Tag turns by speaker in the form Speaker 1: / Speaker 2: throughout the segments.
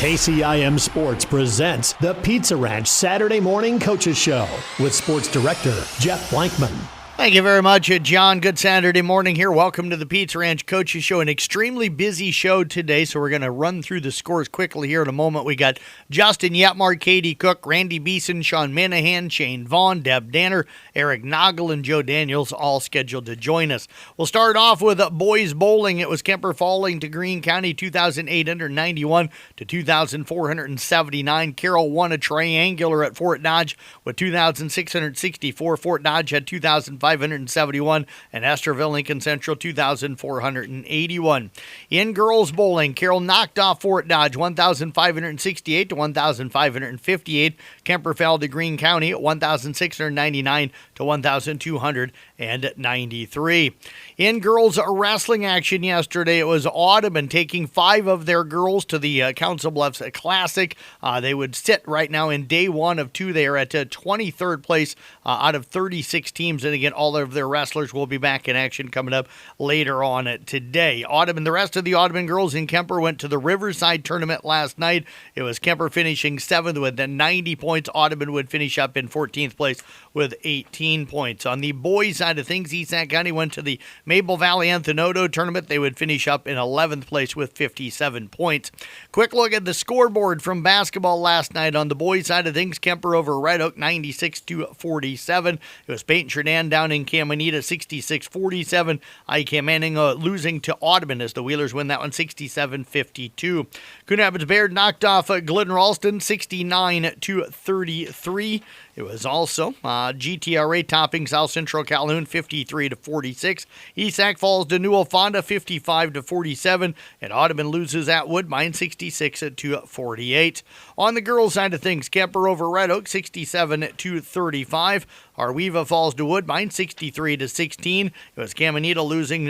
Speaker 1: KCIM Sports presents the Pizza Ranch Saturday Morning Coaches Show with Sports Director Jeff Blankman.
Speaker 2: Thank you very much, John. Good Saturday morning here. Welcome to the Pizza Ranch Coaches Show. An extremely busy show today, so we're going to run through the scores quickly here in a moment. We got Justin Yetmar, Katie Cook, Randy Beeson, Sean Minahan, Shane Vaughn, Deb Danner, Eric Noggle, and Joe Daniels all scheduled to join us. We'll start off with boys bowling. It was Kemper falling to Greene County 2,891 to 2,479. Carroll won a triangular at Fort Dodge with 2,664. Fort Dodge had 2,571, and Esterville Lincoln Central 2,481. In girls bowling, Carroll knocked off Fort Dodge 1,568 to 1,558. Kemper fell to Greene County at 1,699 to 1,293. In girls wrestling action yesterday, it was Audubon taking 5 of their girls to the Council Bluffs Classic. They would sit right now in day 1 of 2. They are at 23rd place out of 36 teams. And again, all of their wrestlers will be back in action coming up later on today. Audubon, the rest of the Audubon girls in Kemper went to the Riverside tournament last night. It was Kemper finishing 7th with 90 points. Audubon would finish up in 14th place with 18 points. On the boys side of things, East Sac County went to the Maple Valley Anthenoto tournament. They would finish up in 11th place with 57 points. Quick look at the scoreboard from basketball last night. On the boys side of things, Kemper over Red Oak 96-47. It was Peyton Sheridan down in Caminita 66-47. ICAM Manning losing to Audubon as the Wheelers win that one 67-52. Coon Rapids Bayard knocked off Glidden Ralston 69-33. It was also GTRA topping South Central Calhoun 53-46. Esac falls to Newell Fonda 55-47, and Audubon loses at Woodbine 66-48. On the girls' side of things, Kemper over Red Oak 67-35. Arweva falls to Woodbine 63-16. It was Caminita losing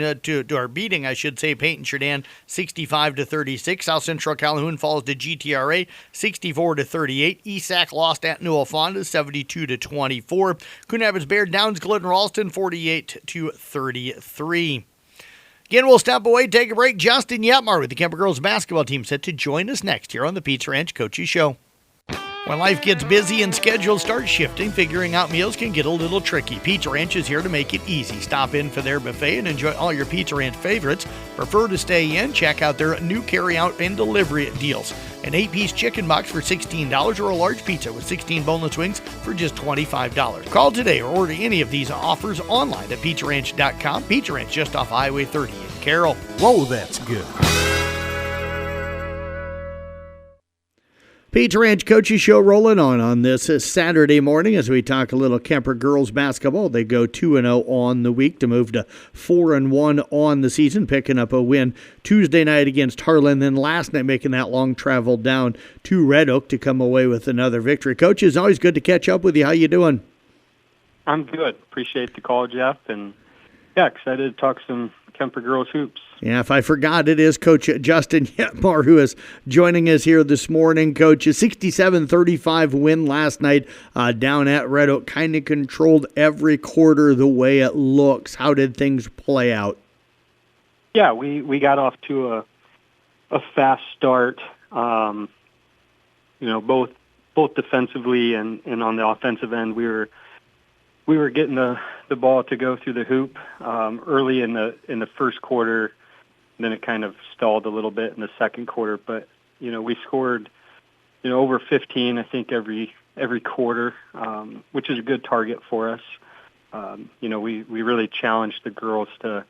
Speaker 2: beating Peyton Sheridan 65-36. South Central Calhoun falls to GTRA 64-38. Esac lost at Newell Fonda 72-24. Coon Rapids Bayard downs Glidden Ralston 48-33. Again, we'll step away, take a break. Justin Yetmar with the Kemper girls basketball team set to join us next here on the Pizza Ranch Coaches Show. When life gets busy and schedules start shifting, figuring out meals can get a little tricky. Pizza Ranch is here to make it easy. Stop in for their buffet and enjoy all your Pizza Ranch favorites. Prefer to stay in? Check out their new carry-out and delivery deals. An 8-piece chicken box for $16 or a large pizza with 16 boneless wings for just $25. Call today or order any of these offers online at pizzaranch.com. Pizza Ranch just off Highway 30 in Carroll.
Speaker 1: Whoa, that's good.
Speaker 2: Pizza Ranch Coaches Show rolling on this Saturday morning as we talk a little Kemper girls basketball. They go 2-0 on the week to move to 4-1 on the season, picking up a win Tuesday night against Harlan, then last night making that long travel down to Red Oak to come away with another victory. Coach, it's always good to catch up with you. How you doing?
Speaker 3: I'm good. Appreciate the call, Jeff, and excited to talk some Kemper girls hoops.
Speaker 2: Yeah, if I forgot, it is Coach Justin Yetmar who is joining us here this morning. Coach, a 67-35 win last night down at Red Oak. Kind of controlled every quarter the way it looks. How did things play out?
Speaker 3: Yeah, we got off to a fast start. Both defensively and on the offensive end, we were getting the ball to go through the hoop early in the first quarter. Then it kind of stalled a little bit in the second quarter, but we scored over 15 I think every quarter, which is a good target for us. We really challenged the girls to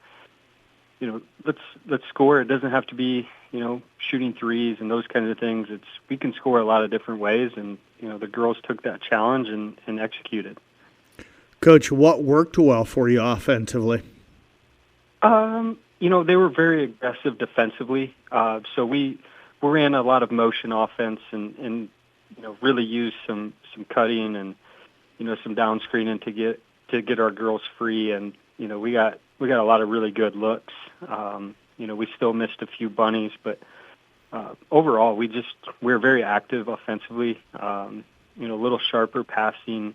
Speaker 3: let's score. It doesn't have to be shooting threes and those kinds of things. We can score a lot of different ways, and the girls took that challenge and executed.
Speaker 2: Coach, what worked well for you offensively?
Speaker 3: They were very aggressive defensively. So we ran a lot of motion offense and really used some cutting and, some down screening to get our girls free. And, we got a lot of really good looks. We still missed a few bunnies, but overall we're very active offensively, a little sharper passing,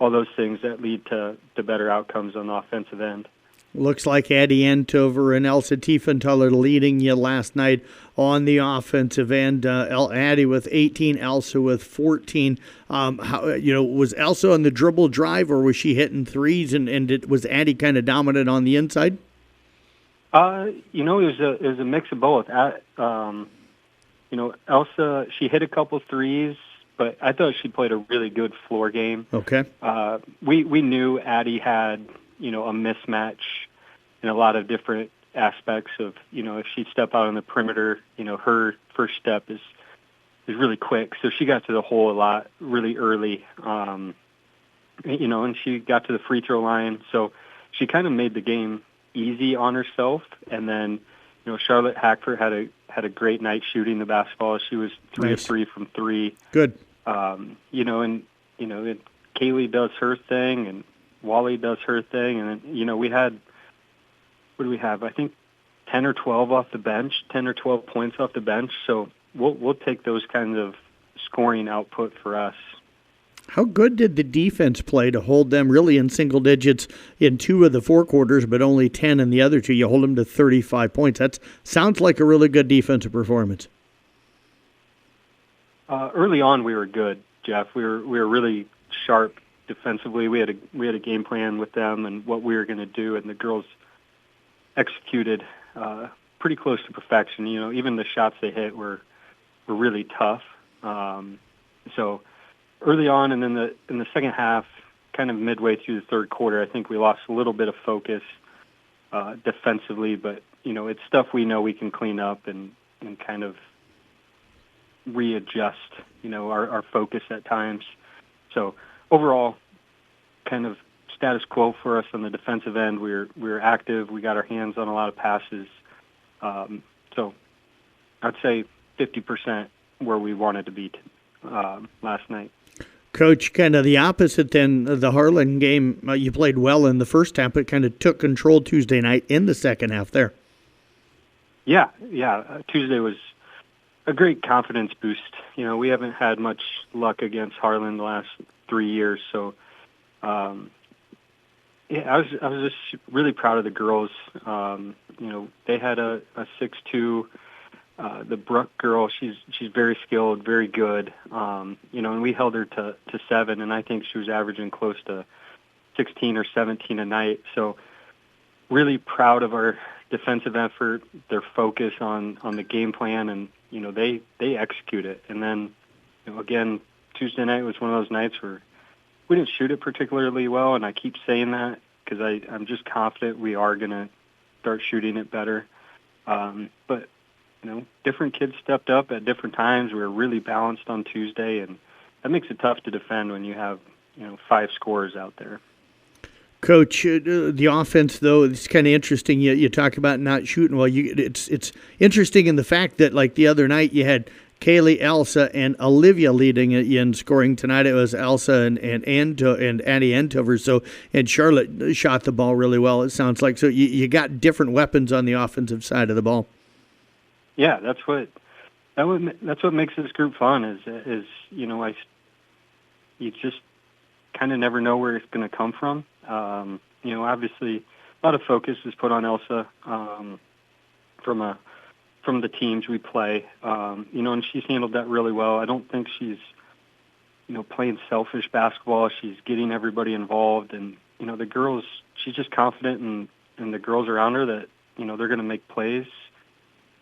Speaker 3: all those things that lead to better outcomes on the offensive end.
Speaker 2: Looks like Addie Entover and Elsa Tiefenthaler leading you last night on the offensive end. Addie with 18, Elsa with 14. Was Elsa on the dribble drive, or was she hitting threes, and was Addie kind of dominant on the inside?
Speaker 3: It was a mix of both. Elsa, she hit a couple threes, but I thought she played a really good floor game.
Speaker 2: Okay.
Speaker 3: We knew Addie had, a mismatch in a lot of different aspects of, if she'd step out on the perimeter, her first step is really quick. So she got to the hole a lot really early, and she got to the free throw line. So she kind of made the game easy on herself. And then, Charlotte Hackford had a great night shooting the basketball. She was 3 of 3 from 3.
Speaker 2: Good.
Speaker 3: And Kaylee does her thing, and Wally does her thing, and then, we had, what do we have? I think 10 or 12 off the bench, 10 or 12 points off the bench. So we'll take those kinds of scoring output for us.
Speaker 2: How good did the defense play to hold them really in single digits in 2 of the 4 quarters, but only 10 in the other 2? You hold them to 35 points. That sounds like a really good defensive performance.
Speaker 3: Early on, we were good, Jeff. We were really sharp defensively. We had a game plan with them and what we were going to do, and the girls executed pretty close to perfection. Even the shots they hit were really tough. So early on, and then in the second half, kind of midway through the third quarter, I think we lost a little bit of focus defensively, but it's stuff we know we can clean up and kind of readjust our focus at times. So overall, kind of status quo for us on the defensive end. We were active. We got our hands on a lot of passes. So I'd say 50% where we wanted to be last night.
Speaker 2: Coach, kind of the opposite then. The Harlan game, you played well in the first half, but kind of took control Tuesday night in the second half there. Yeah.
Speaker 3: Tuesday was a great confidence boost. We haven't had much luck against Harlan the last 3 years, so I was just really proud of the girls. They had a 6'2". The Brooke girl, she's very skilled, very good. And we held her to 7, and I think she was averaging close to 16 or 17 a night. So really proud of our defensive effort, their focus on the game plan, and they execute it. And then again, Tuesday night was one of those nights where we didn't shoot it particularly well, and I keep saying that because I'm just confident we are going to start shooting it better. But different kids stepped up at different times. We were really balanced on Tuesday, and that makes it tough to defend when you have 5 scorers out there.
Speaker 2: Coach, the offense, though, it's kind of interesting. You talk about not shooting well. It's interesting in the fact that, like the other night, you had Kaylee, Elsa, and Olivia leading in scoring. Tonight it was Elsa and Addie Entover. And Charlotte shot the ball really well, it sounds like. So you got different weapons on the offensive side of the ball.
Speaker 3: Yeah, that's what makes this group fun. Is you just kind of never know where it's going to come from. Obviously, a lot of focus is put on Elsa from the teams we play. And she's handled that really well. I don't think she's playing selfish basketball. She's getting everybody involved, and the girls. She's just confident in the girls around her that they're going to make plays.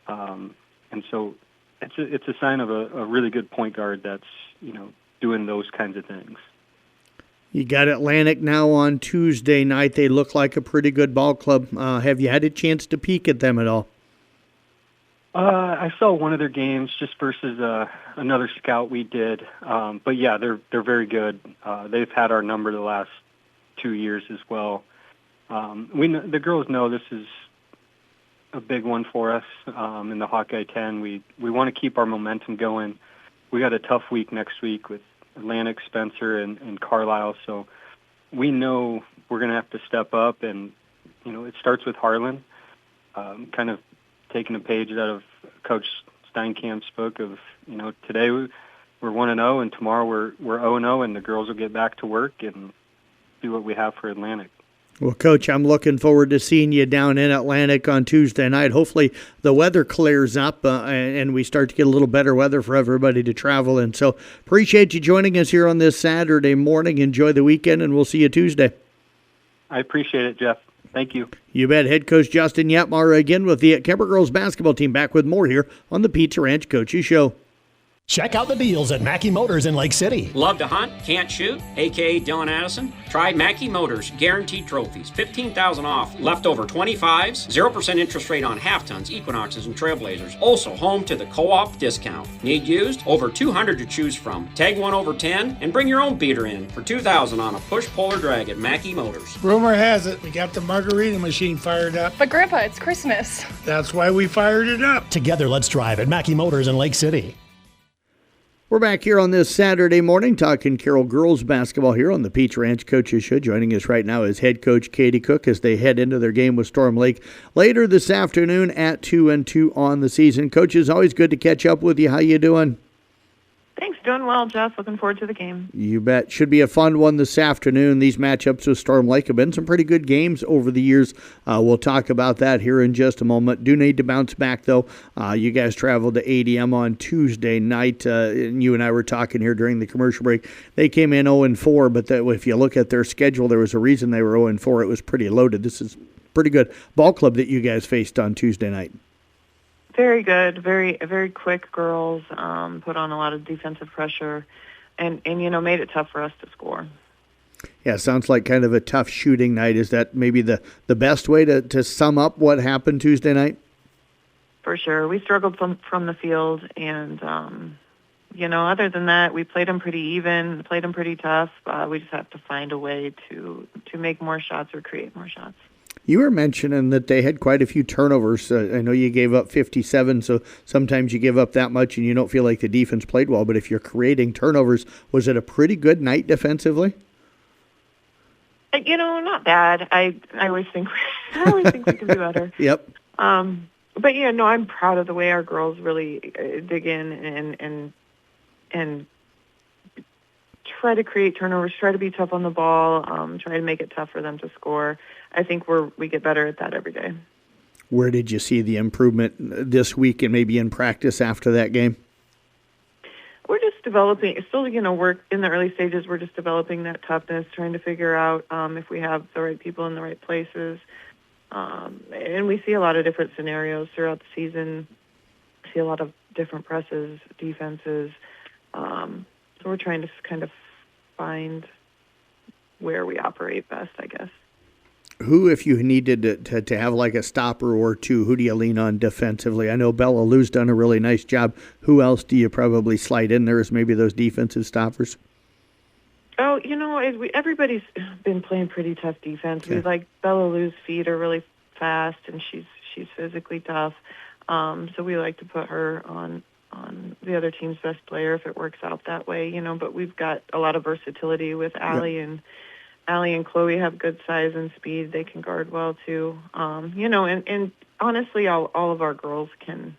Speaker 3: And so it's a sign of a really good point guard that's doing those kinds of things.
Speaker 2: You got Atlantic now on Tuesday night. They look like a pretty good ball club. Have you had a chance to peek at them at all?
Speaker 3: I saw one of their games just versus another scout we did. But yeah, they're very good. They've had our number the last 2 years as well. The girls know this is a big one for us in the Hawkeye 10. We want to keep our momentum going. We got a tough week next week with Atlantic, Spencer, and Carlisle. So we know we're going to have to step up, and it starts with Harlan. Kind of taking a page out of Coach Steinkamp's book of today we're 1-0, and tomorrow we're 0-0, and the girls will get back to work and do what we have for Atlantic.
Speaker 2: Well, Coach, I'm looking forward to seeing you down in Atlantic on Tuesday night. Hopefully the weather clears up and we start to get a little better weather for everybody to travel in. So appreciate you joining us here on this Saturday morning. Enjoy the weekend, and we'll see you Tuesday.
Speaker 3: I appreciate it, Jeff. Thank you.
Speaker 2: You bet. Head coach Justin Yatmar again with the Kemper girls basketball team, back with more here on the Pizza Ranch Coaches Show.
Speaker 1: Check out the deals at Mackey Motors in Lake City.
Speaker 4: Love to hunt, can't shoot, a.k.a. Dylan Addison? Try Mackey Motors, guaranteed trophies, $15,000 off, leftover 25s, 0% interest rate on half tons, Equinoxes, and Trailblazers. Also home to the co-op discount. Need used? Over 200 to choose from. Tag one over 10 and bring your own beater in for $2,000 on a push-pull or drag at Mackey Motors.
Speaker 5: Rumor has it we got the margarita machine fired up.
Speaker 6: But Grandpa, it's Christmas.
Speaker 5: That's why we fired it up.
Speaker 1: Together, let's drive at Mackey Motors in Lake City.
Speaker 2: We're back here on this Saturday morning talking Carroll girls basketball here on the Pizza Ranch Coaches Show. Joining us right now is head coach Katie Cook as they head into their game with Storm Lake later this afternoon at 2-2 on the season. Coach, it's always good to catch up with you. How you doing?
Speaker 7: Thanks. Doing well, Jeff. Looking forward to the game.
Speaker 2: You bet. Should be a fun one this afternoon. These matchups with Storm Lake have been some pretty good games over the years. We'll talk about that here in just a moment. Do need to bounce back, though. You guys traveled to ADM on Tuesday night. And you and I were talking here during the commercial break. They came in 0-4, but if you look at their schedule, there was a reason they were 0-4. It was pretty loaded. This is pretty good ball club that you guys faced on Tuesday night.
Speaker 7: Very good, very quick girls, put on a lot of defensive pressure, and made it tough for us to score.
Speaker 2: Yeah, sounds like kind of a tough shooting night. Is that maybe the best way to sum up what happened Tuesday night?
Speaker 7: For sure. We struggled from the field, and, other than that, we played them pretty even, played them pretty tough. We just have to find a way to make more shots or create more shots.
Speaker 2: You were mentioning that they had quite a few turnovers. I know you gave up 57, so sometimes you give up that much and you don't feel like the defense played well. But if you're creating turnovers, was it a pretty good night defensively?
Speaker 7: Not bad. I always think we can do better.
Speaker 2: Yep.
Speaker 7: But I'm proud of the way our girls really dig in and try to create turnovers, try to be tough on the ball, try to make it tough for them to score. I think we get better at that every day.
Speaker 2: Where did you see the improvement this week and maybe in practice after that game?
Speaker 7: We're just developing. It's still, we're in the early stages. We're just developing that toughness, trying to figure out if we have the right people in the right places. And we see a lot of different scenarios throughout the season. See a lot of different presses, defenses. So we're trying to kind of find where we operate best, I guess.
Speaker 2: Who, if you needed to have like a stopper or two, who do you lean on defensively? I know Bella Lou's done a really nice job. Who else do you probably slide in there as maybe those defensive stoppers?
Speaker 7: Oh, everybody's been playing pretty tough defense. Okay. Bella Lou's feet are really fast, and she's physically tough. So we like to put her on the other team's best player if it works out that way, But we've got a lot of versatility with Allie, yep. And Allie and Chloe have good size and speed. They can guard well too. And honestly, all of our girls can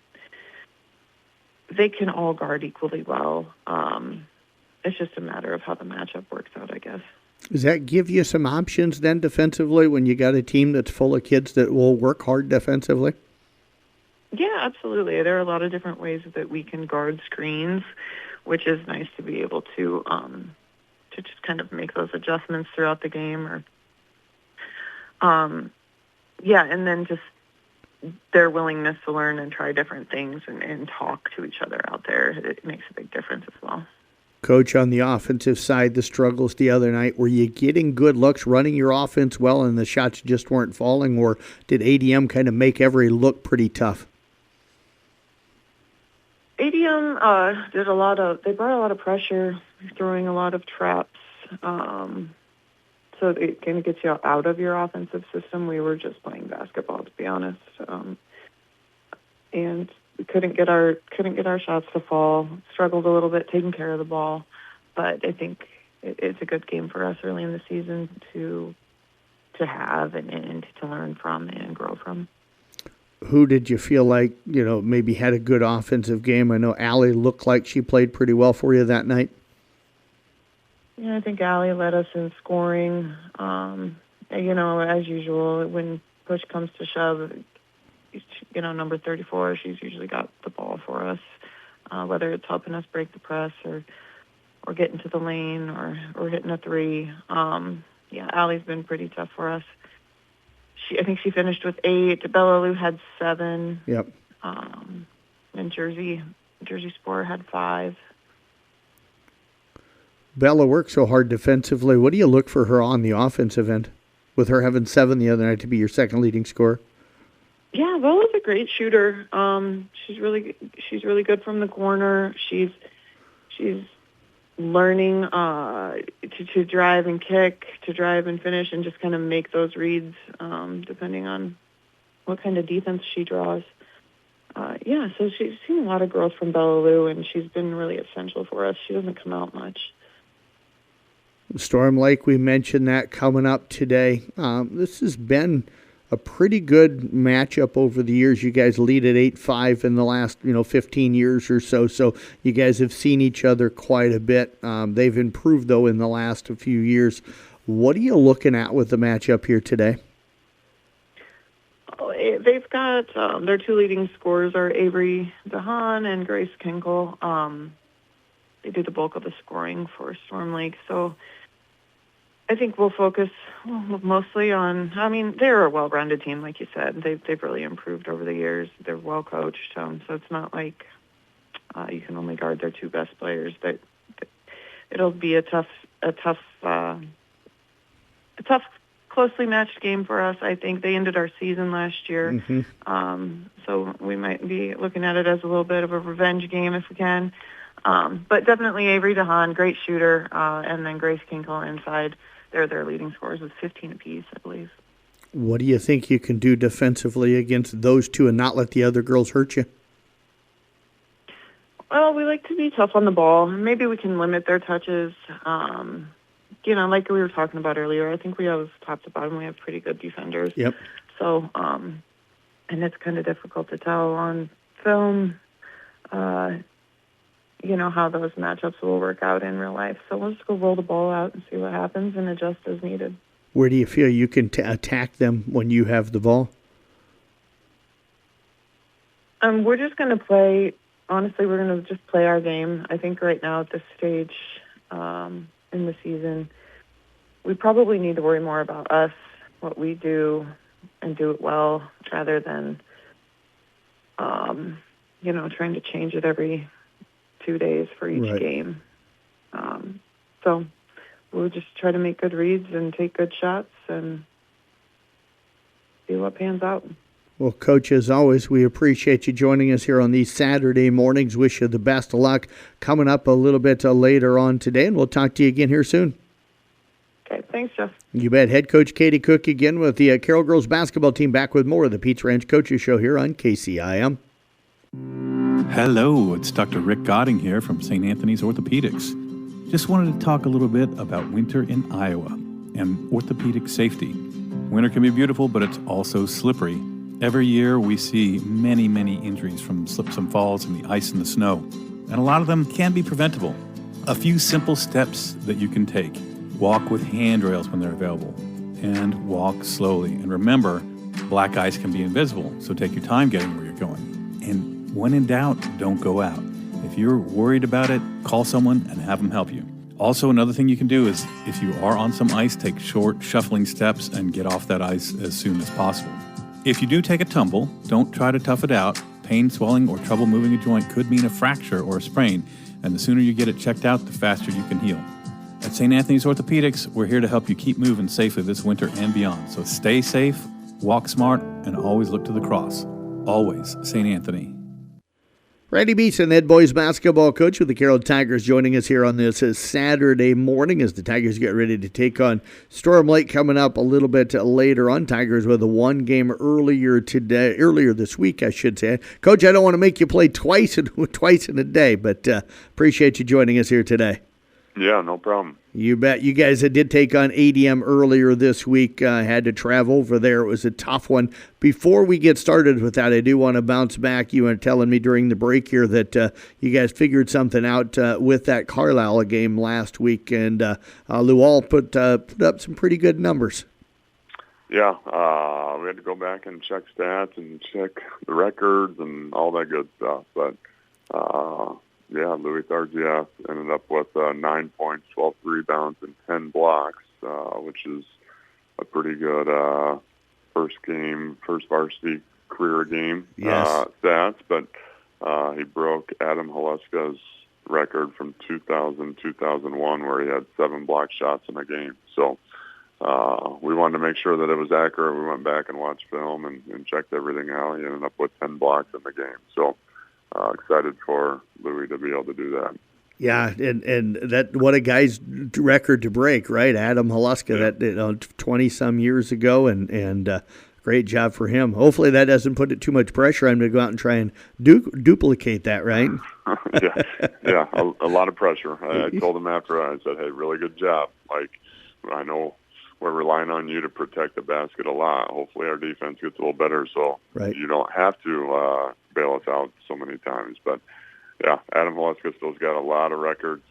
Speaker 7: all guard equally well. It's just a matter of how the matchup works out, I guess.
Speaker 2: Does that give you some options then defensively when you got a team that's full of kids that will work hard defensively?
Speaker 7: Yeah, absolutely. There are a lot of different ways that we can guard screens, which is nice to be able to just kind of make those adjustments throughout the game, and then just their willingness to learn and try different things and talk to each other out there. It makes a big difference as well.
Speaker 2: Coach, on the offensive side, the struggles the other night, were you getting good looks, running your offense well, and the shots just weren't falling, or did ADM kind of make every look pretty tough?
Speaker 7: ADM they brought a lot of pressure, throwing a lot of traps. So it kind of gets you out of your offensive system. We were just playing basketball, to be honest. And we couldn't get our shots to fall. Struggled a little bit taking care of the ball. But I think it's a good game for us early in the season to have and to learn from and grow from.
Speaker 2: Who did you feel like, maybe had a good offensive game? I know Allie looked like she played pretty well for you that night.
Speaker 7: Yeah, I think Allie led us in scoring. as usual, when push comes to shove, number 34, she's usually got the ball for us, whether it's helping us break the press or getting to the lane or hitting a three. Allie's been pretty tough for us. I think she finished with 8. Bella Lou had 7.
Speaker 6: Yep.
Speaker 7: And Jersey Sport had 5.
Speaker 6: Bella works so hard defensively. What do you look for her on the offensive end, with her having 7 the other night to be your second leading scorer?
Speaker 7: Yeah, Bella's a great shooter. She's really good from the corner. She's learning to drive and kick, to drive and finish, and just kind of make those reads depending on what kind of defense she draws. So she's seen a lot of growth from Bella Lou, and she's been really essential for us. She doesn't come out much.
Speaker 6: Storm Lake, we mentioned that coming up today. This has been a pretty good matchup over the years. You guys lead at 8-5 in the last 15 years or so. So you guys have seen each other quite a bit. They've improved though in the last few years. What are you looking at with the matchup here today?
Speaker 7: They've got their 2 leading scorers are Avery DeHaan and Grace Kinkle. They do the bulk of the scoring for Storm Lake. So I think we'll focus mostly on, they're a well-rounded team, like you said. They've really improved over the years. They're well-coached, so it's not like you can only guard their 2 best players. But it'll be a tough, closely matched game for us. I think they ended our season last year, so we might be looking at it as a little bit of a revenge game if we can. But definitely Avery DeHaan, great shooter, and then Grace Kinkle inside. They're their leading scorers with 15 apiece, I believe.
Speaker 6: What do you think you can do defensively against those 2 and not let the other girls hurt you?
Speaker 7: Well, we like to be tough on the ball. Maybe we can limit their touches. Like we were talking about earlier, I think we have top to bottom, we have pretty good defenders.
Speaker 6: Yep.
Speaker 7: So, and it's kind of difficult to tell on film, how those matchups will work out in real life. So we'll just go roll the ball out and see what happens and adjust as needed.
Speaker 6: Where do you feel you can attack them when you have the ball?
Speaker 7: We're just going to play. Honestly, we're going to just play our game. I think right now at this stage in the season, we probably need to worry more about us, what we do, and do it well, rather than, trying to change it every 2 days for each game. So we'll just try to make good reads and take good shots and see what pans out.
Speaker 6: Well, Coach, as always, we appreciate you joining us here on these Saturday mornings. Wish you the best of luck coming up a little bit later on today, and we'll talk to you again here soon.
Speaker 7: Okay, thanks, Jeff.
Speaker 6: You bet. Head coach Katie Cook again with the Carroll girls basketball team, back with more of the Pizza Ranch Coaches Show here on KCIM.
Speaker 8: Hello, it's Dr. Rick Godding here from St. Anthony's Orthopedics. Just wanted to talk a little bit about winter in Iowa and orthopedic safety. Winter can be beautiful, but it's also slippery. Every year we see many, many injuries from slips and falls in the ice and the snow, and a lot of them can be preventable. A few simple steps that you can take. Walk with handrails when they're available, and walk slowly. And remember, black ice can be invisible, so take your time getting where you're going. And when in doubt, don't go out. If you're worried about it, call someone and have them help you. Also, another thing you can do is, if you are on some ice, take short, shuffling steps and get off that ice as soon as possible. If you do take a tumble, don't try to tough it out. Pain, swelling, or trouble moving a joint could mean a fracture or a sprain, and the sooner you get it checked out, the faster you can heal. At St. Anthony's Orthopedics, we're here to help you keep moving safely this winter and beyond. So stay safe, walk smart, and always look to the cross. Always St. Anthony.
Speaker 6: Randy Beeson, head boys basketball coach with the Carroll Tigers, joining us here on this Saturday morning as the Tigers get ready to take on Storm Lake coming up a little bit later on. Tigers with a one game earlier this week, I should say. Coach, I don't want to make you play twice in a day, but appreciate you joining us here today.
Speaker 9: Yeah, no problem.
Speaker 6: You bet. You guys did take on ADM earlier this week. Had to travel over there. It was a tough one. Before we get started with that, I do want to bounce back. You were telling me during the break here that you guys figured something out with that Carlisle game last week, and Lual put up some pretty good numbers.
Speaker 9: Yeah, we had to go back and check stats and check the records and all that good stuff. But, yeah, Louis Thargieff ended up with 9 points, 12 rebounds, and 10 blocks, which is a pretty good first varsity career game stats. But he broke Adam Haluska's record from 2000-2001 where he had 7 block shots in a game. So we wanted to make sure that it was accurate. We went back and watched film and checked everything out. He ended up with 10 blocks in the game. So excited for Louis to be able to do that.
Speaker 6: Yeah, and that what a guy's record to break, right? Adam Haluska, that 20-some years ago, and great job for him. Hopefully that doesn't put it too much pressure on him to go out and try and duplicate that, right?
Speaker 9: yeah, a lot of pressure. I told him after, I said, hey, really good job. Like, I know we're relying on you to protect the basket a lot. Hopefully our defense gets a little better so you don't have to bail us out so many times. But, yeah, Adam Haluska still's got a lot of records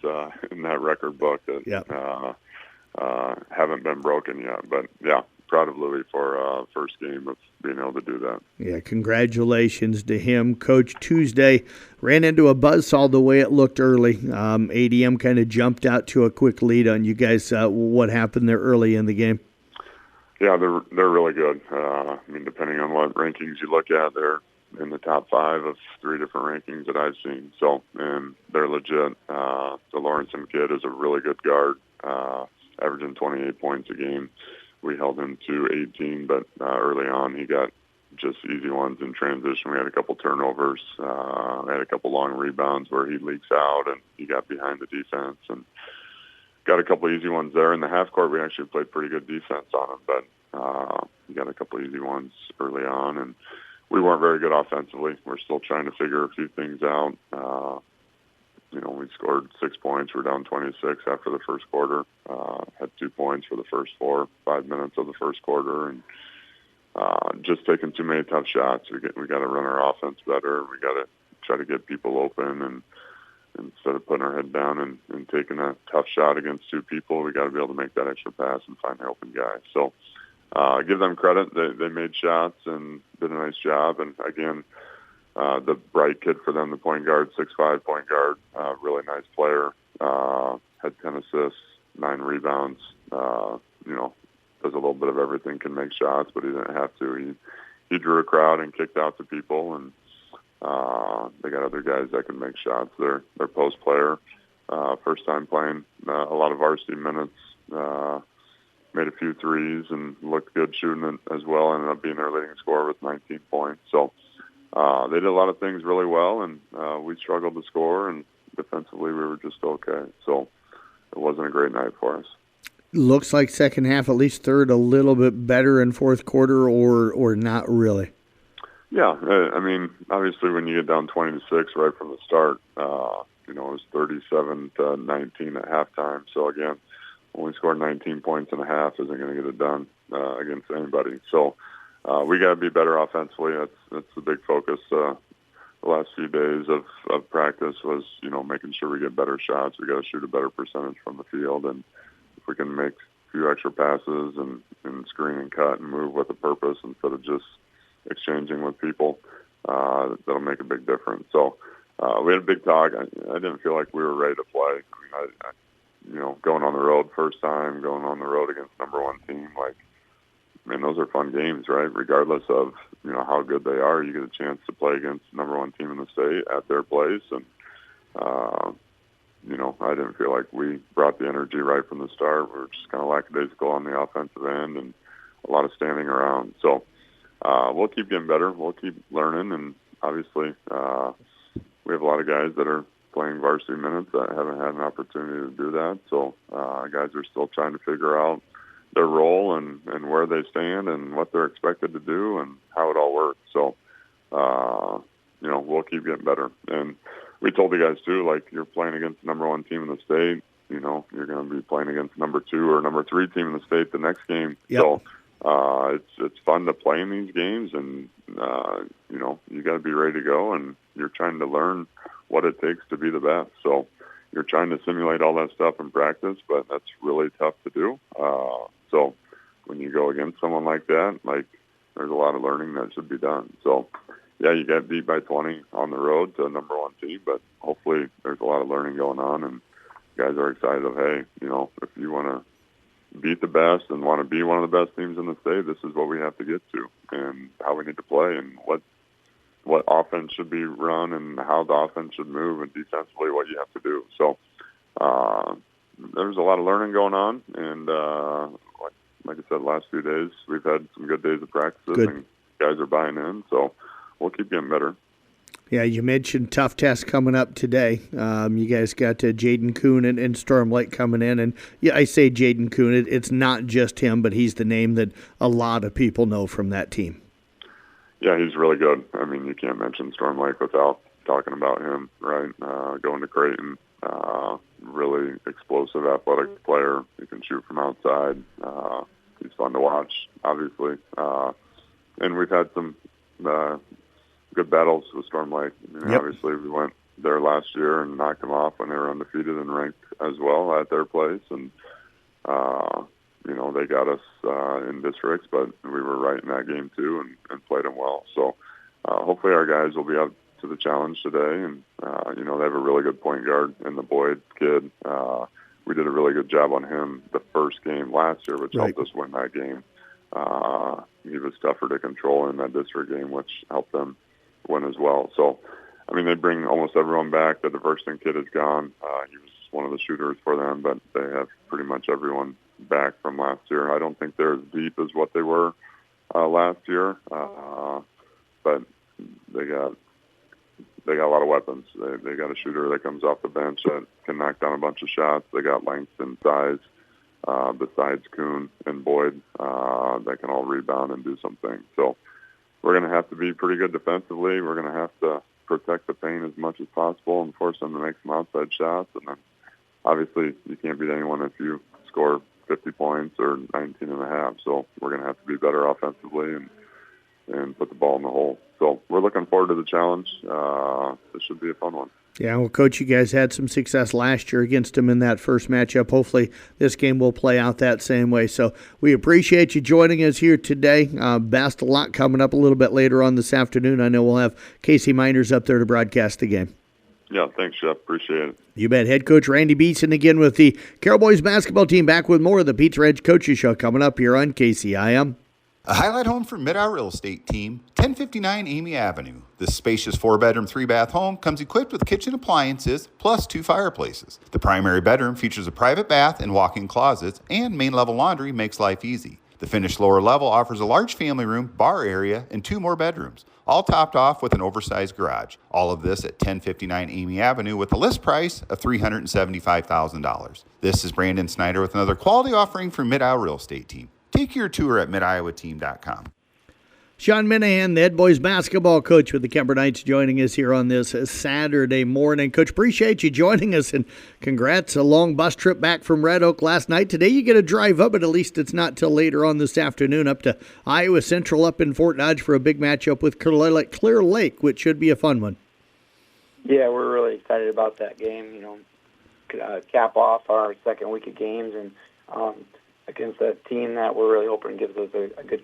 Speaker 9: in that record book that haven't been broken yet. But, yeah, proud of Louis for first game of being able to do that.
Speaker 6: Yeah, congratulations to him. Coach, Tuesday ran into a buzzsaw the way it looked early. ADM kind of jumped out to a quick lead on you guys. What happened there early in the game?
Speaker 9: Yeah, they're really good. I mean, depending on what rankings you look at, they're in the top 5 of 3 different rankings that I've seen. So, and they're legit. The Lawrenson kid is a really good guard, averaging 28 points a game. We held him to 18, but early on he got just easy ones in transition. We had a couple turnovers. We had a couple long rebounds where he leaks out and he got behind the defense and got a couple easy ones there. In the half court, we actually played pretty good defense on him, but he got a couple easy ones early on, and we weren't very good offensively. We're still trying to figure a few things out. We scored 6 points. We're down 26 after the first quarter. Had 2 points for the first 5 minutes of the first quarter, and just taking too many tough shots. We got to run our offense better. We got to try to get people open, and instead of putting our head down and taking a tough shot against 2 people, we got to be able to make that extra pass and find the open guy. So give them credit. They made shots and did a nice job. And again, the bright kid for them, the point guard, 6'5" point guard, really nice player, had 10 assists, 9 rebounds, does a little bit of everything, can make shots, but he didn't have to. He drew a crowd and kicked out to people, and they got other guys that can make shots. They're post player, first time playing a lot of varsity minutes, made a few threes and looked good shooting it as well, ended up being their leading scorer with 19 points. So they did a lot of things really well, and we struggled to score, and defensively we were just okay. So it wasn't a great night for us.
Speaker 6: Looks like second half, at least third, a little bit better in fourth quarter, or not really? Yeah,
Speaker 9: I mean, obviously when you get down 20-6 right from the start, it was 37-19 at halftime. So again, when we score 19 points in a half, isn't going to get it done against anybody. So we got to be better offensively. That's the big focus. The last few days of practice was, making sure we get better shots. We got to shoot a better percentage from the field, and if we can make a few extra passes and screen and cut and move with a purpose instead of just exchanging with people, that'll make a big difference. So we had a big talk. I didn't feel like we were ready to play. I mean, going on the road first time, going on the road against number 1 team, those are fun games, right? Regardless of, how good they are, you get a chance to play against number 1 team in the state at their place. And, I didn't feel like we brought the energy right from the start. We were just kind of lackadaisical on the offensive end and a lot of standing around. So we'll keep getting better. We'll keep learning. And obviously we have a lot of guys that are playing varsity minutes that haven't had an opportunity to do that. So guys are still trying to figure out their role and where they stand and what they're expected to do and how it all works. So, we'll keep getting better. And we told the guys too, you're playing against the number 1 team in the state, you're going to be playing against number 2 or number 3 team in the state the next game. Yep. So it's fun to play in these games, and you got to be ready to go, and you're trying to learn what it takes to be the best. So you're trying to simulate all that stuff in practice, but that's really tough to do. So when you go against someone like that, like there's a lot of learning that should be done. So, yeah, you got beat by 20 on the road to a number one team, but hopefully there's a lot of learning going on, and guys are excited of, hey, if you want to beat the best and want to be one of the best teams in the state, this is what we have to get to and how we need to play and what offense should be run and how the offense should move and defensively what you have to do. So there's a lot of learning going on, and like I said, the last few days we've had some good days of practice, and guys are buying in, so we'll keep getting better.
Speaker 6: Yeah, you mentioned tough test coming up today. You guys got Jaden Kuhn and Storm Lake coming in. And yeah, I say Jaden Kuhn. It's not just him, but he's the name that a lot of people know from that team. Yeah,
Speaker 9: he's really good. I mean, you can't mention Storm Lake without talking about him, right? Going to Creighton, really explosive, athletic player. He can shoot from outside. He's fun to watch, obviously. And we've had some good battles with Storm Lake. Obviously, we went there last year and knocked them off when they were undefeated and ranked as well at their place. And, they got us in districts, but we were right in that game too and played them well. So hopefully our guys will be up to the challenge today. And, they have a really good point guard in the Boyd kid. We did a really good job on him the first game last year, which helped us win that game. He was tougher to control in that district game, which helped them win as well. So, they bring almost everyone back. The Diverston kid is gone. He was one of the shooters for them, but they have pretty much everyone back from last year. I don't think they're as deep as what they were last year, but they got a lot of weapons. They got a shooter that comes off the bench that can knock down a bunch of shots. They got length and size. Besides Kuhn and Boyd, that can all rebound and do some things. So we're going to have to be pretty good defensively. We're going to have to protect the paint as much as possible and force them to make some outside shots. And then obviously you can't beat anyone if you score 50 points or 19 and a half. So we're going to have to be better offensively and put the ball in the hole. So we're looking forward to the challenge. This should be a fun one. Yeah, well, Coach, you guys had some success last year against them in that first matchup. Hopefully this game will play out that same way. So we appreciate you joining us here today. Best of luck coming up a little bit later on this afternoon. I know we'll have Casey Miners up there to broadcast the game. Yeah, thanks, Jeff. Appreciate it. You bet. Head coach Randy Beeson again with the Carroll Boys basketball team back with more of the Pizza Ranch Coaches Show coming up here on KCIM.
Speaker 10: A highlight home for Mid-Iowa Real Estate Team, 1059 Amy Avenue. This spacious 4-bedroom, 3-bath home comes equipped with kitchen appliances plus 2 fireplaces. The primary bedroom features a private bath and walk-in closets, and main-level laundry makes life easy. The finished lower level offers a large family room, bar area, and 2 more bedrooms, all topped off with an oversized garage. All of this at 1059 Amy Avenue with a list price of $375,000. This is Brandon Snyder with another quality offering from Mid-Iowa Real Estate Team. Take your tour at midiowateam.com.
Speaker 6: Sean Minahan, the head boys basketball coach with the Kemper Knights, joining us here on this Saturday morning. Coach, appreciate you joining us, and congrats. A long bus trip back from Red Oak last night. Today you get to drive up, but at least it's not till later on this afternoon, up to Iowa Central up in Fort Dodge for a big matchup with Clear Lake, which should be a fun one.
Speaker 11: Yeah, we're really excited about that game. Cap off our second week of games, and against a team that we're really hoping gives us a good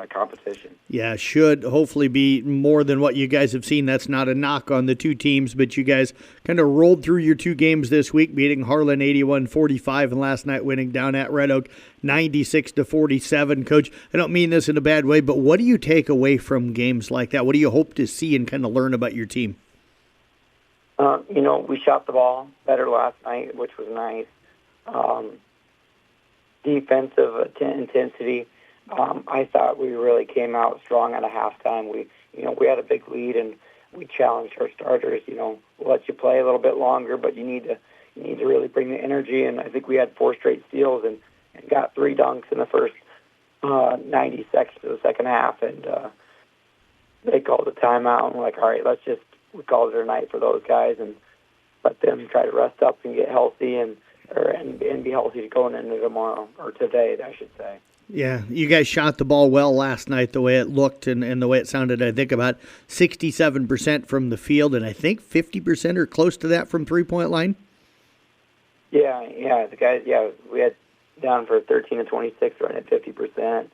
Speaker 11: competition. Yeah, should hopefully be more than what you guys have seen. That's not a knock on the two teams, but you guys kind of rolled through your 2 games this week, beating Harlan 81-45 and last night winning down at Red Oak 96-47. Coach, I don't mean this in a bad way, but what do you take away from games like that? What do you hope to see and kind of learn about your team? We shot the ball better last night, which was nice. Defensive intensity. I thought we really came out strong at a halftime. We had a big lead and we challenged our starters. We'll let you play a little bit longer, but you need to really bring the energy. And I think we had 4 straight steals and got 3 dunks in the first 90 seconds of the second half. And they called a timeout and we're like, all right, we called it a night for those guys and let them try to rest up and get healthy and be healthy going into tomorrow, or today, I should say. Yeah, you guys shot the ball well last night, the way it looked and the way it sounded. I think about 67% from the field, and I think 50% or close to that from three-point line. Yeah, the guys. Yeah, we had down for 13 of 26, running at 50%.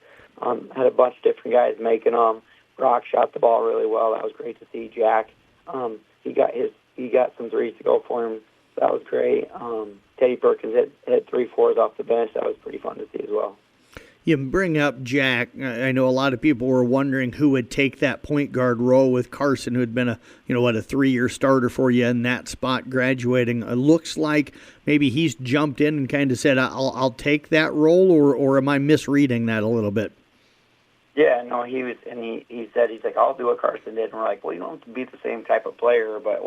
Speaker 11: Had a bunch of different guys making them. Brock shot the ball really well. That was great to see. Jack, he got some threes to go for him. That was great. Teddy Perkins hit 3 fours off the bench. That was pretty fun to see as well.
Speaker 6: You bring up Jack. I know a lot of people were wondering who would take that point guard role with Carson, who had been a 3-year starter for you in that spot, graduating. It looks like maybe he's jumped in and kind of said, I'll take that role, or am I misreading that a little bit?
Speaker 11: Yeah, no, he was, and he said, he's like, I'll do what Carson did. And we're like, well, you don't have to be the same type of player, but,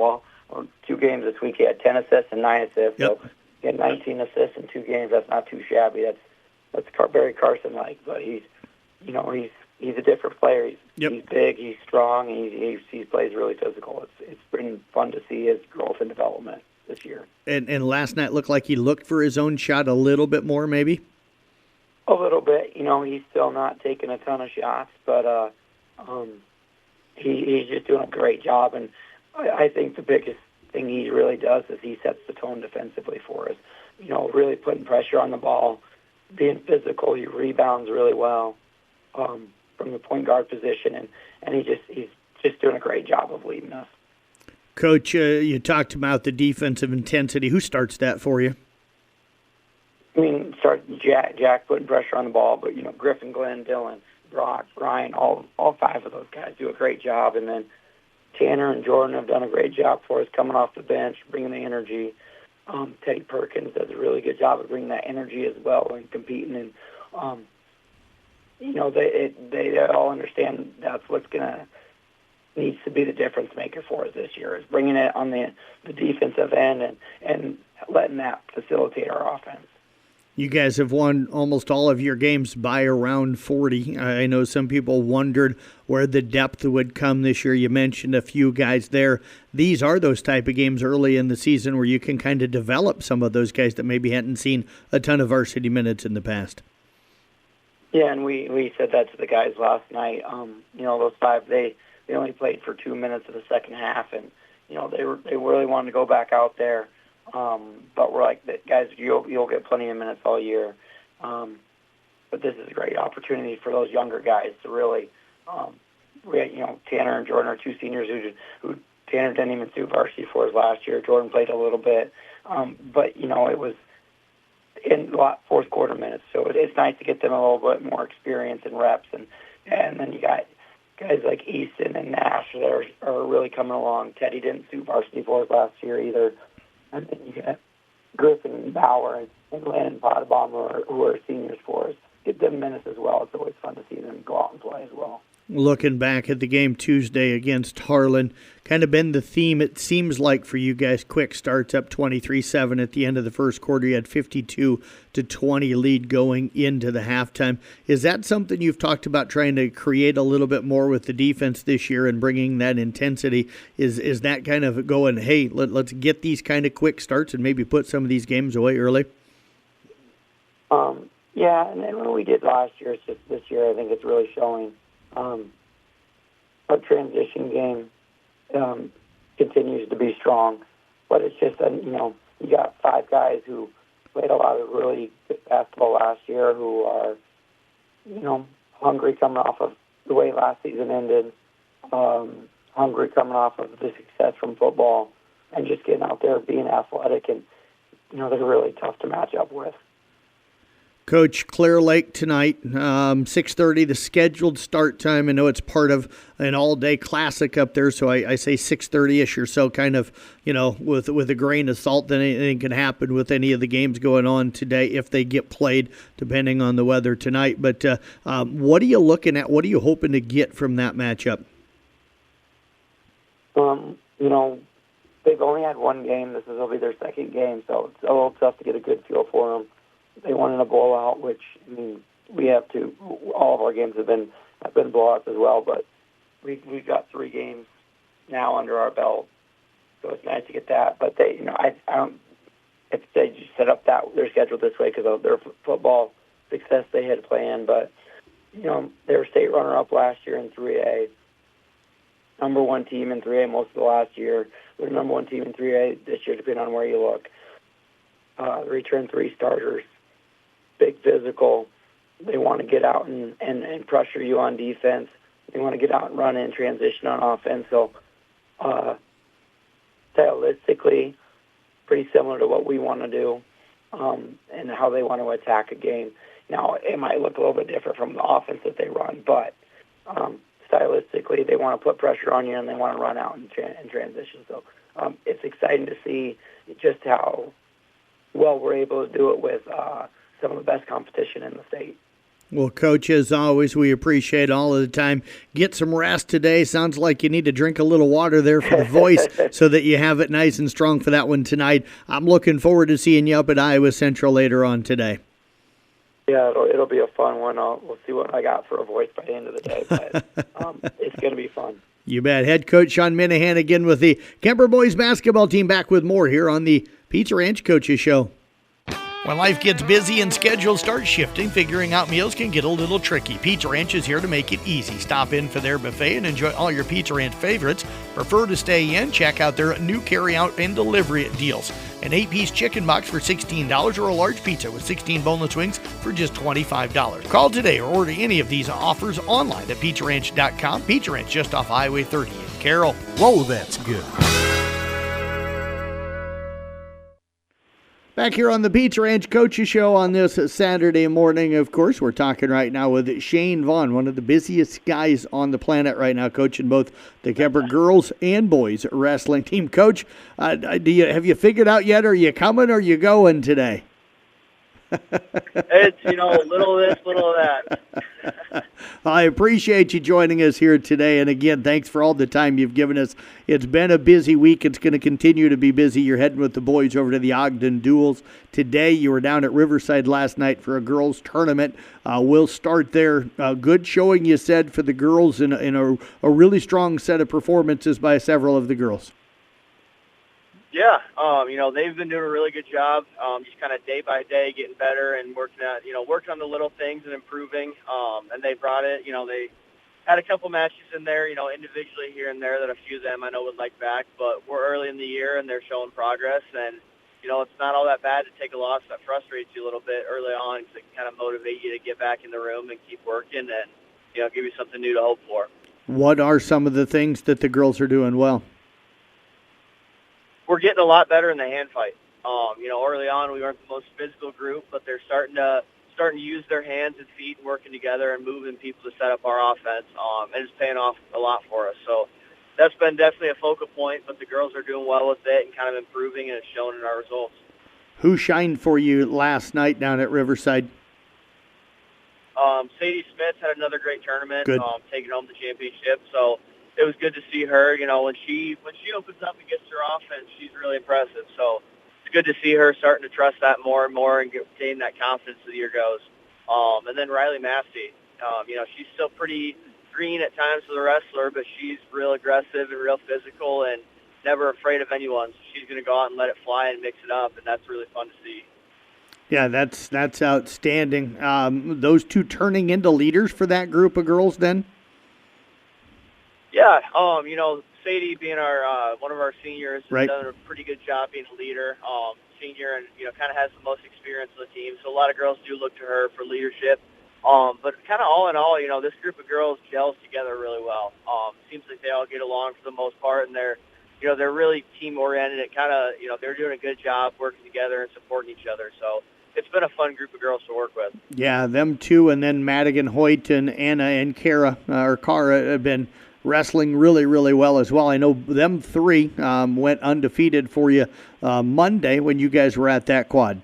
Speaker 11: 2 games this week, he had 10 assists and 9 assists.
Speaker 6: Yep.
Speaker 11: So he had 19 assists in 2 games. That's not too shabby. That's very Carson-like, but he's a different player. He's big, he's strong, and he plays really physical. It's been fun to see his growth and development this year.
Speaker 6: And last night looked like he looked for his own shot a little bit more, maybe?
Speaker 11: A little bit. He's still not taking a ton of shots, but he's just doing a great job. And I think the biggest thing he really does is he sets the tone defensively for us. Really putting pressure on the ball, being physical. He rebounds really well from the point guard position, and he's just doing a great job of leading us.
Speaker 6: Coach, you talked about the defensive intensity. Who starts that for you?
Speaker 11: I mean, start Jack putting pressure on the ball, but Griffin, Glenn, Dylan, Brock, Ryan, all 5 of those guys do a great job, and then Tanner and Jordan have done a great job for us coming off the bench, bringing the energy. Teddy Perkins does a really good job of bringing that energy as well and competing, and they all understand that's what's needs to be the difference maker for us this year, is bringing it on the defensive end and letting that facilitate our offense.
Speaker 6: You guys have won almost all of your games by around 40. I know some people wondered where the depth would come this year. You mentioned a few guys there. These are those type of games early in the season where you can kind of develop some of those guys that maybe hadn't seen a ton of varsity minutes in the past.
Speaker 11: Yeah, and we said that to the guys last night. Those 5, they only played for 2 minutes of the second half, and they really wanted to go back out there. But we're like, guys, you'll get plenty of minutes all year. But this is a great opportunity for those younger guys to really, Tanner and Jordan are 2 seniors who Tanner didn't even do varsity for us last year. Jordan played a little bit, but it was in fourth quarter minutes. So it's nice to get them a little bit more experience and reps, and then you got guys like Easton and Nash that are really coming along. Teddy didn't do varsity for us last year either. And then you got Griffin and Bauer and Glenn and Potabom who are seniors for us. Get them minutes as well. It's always fun to see them go out and play as well.
Speaker 6: Looking back at the game Tuesday against Harlan, kind of been the theme, it seems like, for you guys. Quick starts up 23-7 at the end of the first quarter. You had 52-20 lead going into the halftime. Is that something you've talked about, trying to create a little bit more with the defense this year and bringing that intensity? Is that kind of going, hey, let's get these kind of quick starts and maybe put some of these games away early?
Speaker 11: Yeah, and then what we did last year, it's just this year I think it's really showing. Our transition game continues to be strong, but it's just you got 5 guys who played a lot of really good basketball last year who are hungry coming off of the way last season ended, hungry coming off of the success from football, and just getting out there being athletic, and they're really tough to match up with.
Speaker 6: Coach, Clear Lake tonight, 6:30, the scheduled start time. I know it's part of an all-day classic up there, so I say 6:30-ish or so, kind of, with a grain of salt. Then anything can happen with any of the games going on today if they get played, depending on the weather tonight. But what are you looking at? What are you hoping to get from that matchup?
Speaker 11: They've only had one game. This will be their second game, so it's a little tough to get a good feel for them. They won in a blowout, which, we have to. All of our games have been blowouts as well, but we've got 3 games now under our belt, so it's nice to get that. But they, I don't. If they just set up their schedule this way because of their football success they had planned, but they were state runner-up last year in 3A, number 1 team in 3A most of the last year. They're the number 1 team in 3A this year, depending on where you look. Return 3 starters. big physical. They want to get out and pressure you on defense. They want to get out and run in transition on offense. So stylistically, pretty similar to what we want to do and how they want to attack a game. Now, it might look a little bit different from the offense that they run, but stylistically, they want to put pressure on you and they want to run out in transition. So it's exciting to see just how well we're able to do it with some of the best competition in the state.
Speaker 6: Well, Coach, as always, we appreciate all of the time. Get some rest today. Sounds like you need to drink a little water there for the voice so that you have it nice and strong for that one tonight. I'm looking forward to seeing you up at Iowa Central later on today.
Speaker 11: Yeah, it'll be a fun one. We'll see what I got for a voice by the end of the day, but it's going to be fun.
Speaker 6: You bet. Head coach Sean Minahan again with the Kemper boys basketball team, back with more here on the Pizza Ranch Coaches Show.
Speaker 2: When life gets busy and schedules start shifting, figuring out meals can get a little tricky. Pizza Ranch is here to make it easy. Stop in for their buffet and enjoy all your Pizza Ranch favorites. Prefer to stay in? Check out their new carry-out and delivery deals. An 8-piece chicken box for $16 or a large pizza with 16 boneless wings for just $25. Call today or order any of these offers online at PizzaRanch.com. Pizza Ranch just off Highway 30 in Carroll.
Speaker 1: Whoa, that's good.
Speaker 6: Back here on the Pizza Ranch Coaches Show on this Saturday morning, of course, we're talking right now with Shane Vaughn, one of the busiest guys on the planet right now, coaching both the Kemper girls and boys wrestling team. Coach, have you figured out yet? Are you coming or are you going today?
Speaker 12: It's, a little of this, little of that.
Speaker 6: I appreciate you joining us here today. And again, thanks for all the time you've given us. It's been a busy week. It's going to continue to be busy. You're heading with the boys over to the Ogden Duels today. You were down at Riverside last night for a girls tournament. We'll start there. Good showing, you said, for the girls in a really strong set of performances by several of the girls.
Speaker 12: Yeah, they've been doing a really good job, just kind of day by day getting better and working on the little things and improving. And they brought it, they had a couple matches in there, individually here and there that a few of them I know would like back, but we're early in the year and they're showing progress. And, it's not all that bad to take a loss that frustrates you a little bit early on because it can kind of motivate you to get back in the room and keep working and, give you something new to hope for.
Speaker 6: What are some of the things that the girls are doing well?
Speaker 12: We're getting a lot better in the hand fight. Early on we weren't the most physical group, but they're starting to use their hands and feet and working together and moving people to set up our offense. And it's paying off a lot for us. So that's been definitely a focal point, but the girls are doing well with it and kind of improving, and it's showing in our results.
Speaker 6: Who shined for you last night down at Riverside?
Speaker 12: Sadie Smith had another great tournament,
Speaker 6: Good.
Speaker 12: Taking home the championship. So it was good to see her. When she opens up and gets her offense, she's really impressive. So it's good to see her starting to trust that more and more and gain that confidence as the year goes. And then Riley Massey, she's still pretty green at times as a wrestler, but she's real aggressive and real physical and never afraid of anyone. So she's going to go out and let it fly and mix it up, and that's really fun to see.
Speaker 6: Yeah, that's outstanding. Those two turning into leaders for that group of girls then?
Speaker 12: Yeah, Sadie being our one of our seniors
Speaker 6: Right.
Speaker 12: has done a pretty good job being a leader, senior, and kind of has the most experience on the team. So a lot of girls do look to her for leadership. But kind of all in all, this group of girls gels together really well. Seems like they all get along for the most part, and they're really team oriented. It kind of they're doing a good job working together and supporting each other. So it's been a fun group of girls to work with.
Speaker 6: Yeah, them two, and then Madigan Hoyt and Anna and Cara have been wrestling really, really well as well. I know them three went undefeated for you Monday when you guys were at that quad.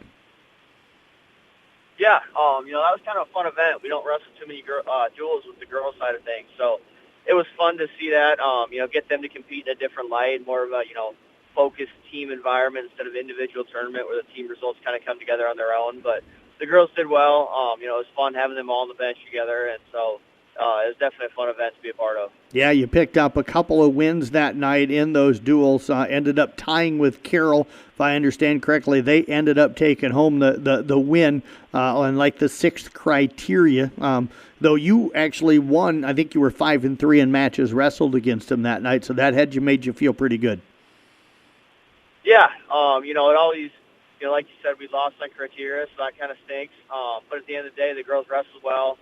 Speaker 12: Yeah, that was kind of a fun event. We don't wrestle too many duels with the girls side of things, so it was fun to see that. Get them to compete in a different light, more of a focused team environment instead of individual tournament where the team results kind of come together on their own. But the girls did well. It was fun having them all on the bench together, and so it was definitely a fun event to be a part of.
Speaker 6: Yeah, you picked up a couple of wins that night in those duels. Ended up tying with Carroll, if I understand correctly. They ended up taking home the win on like the sixth criteria. Though you actually won, I think you were 5-3 in matches wrestled against them that night, so that made you feel pretty good.
Speaker 12: Yeah, it always You know, like you said, we lost on criteria, so that kind of stinks. But at the end of the day, the girls wrestled well.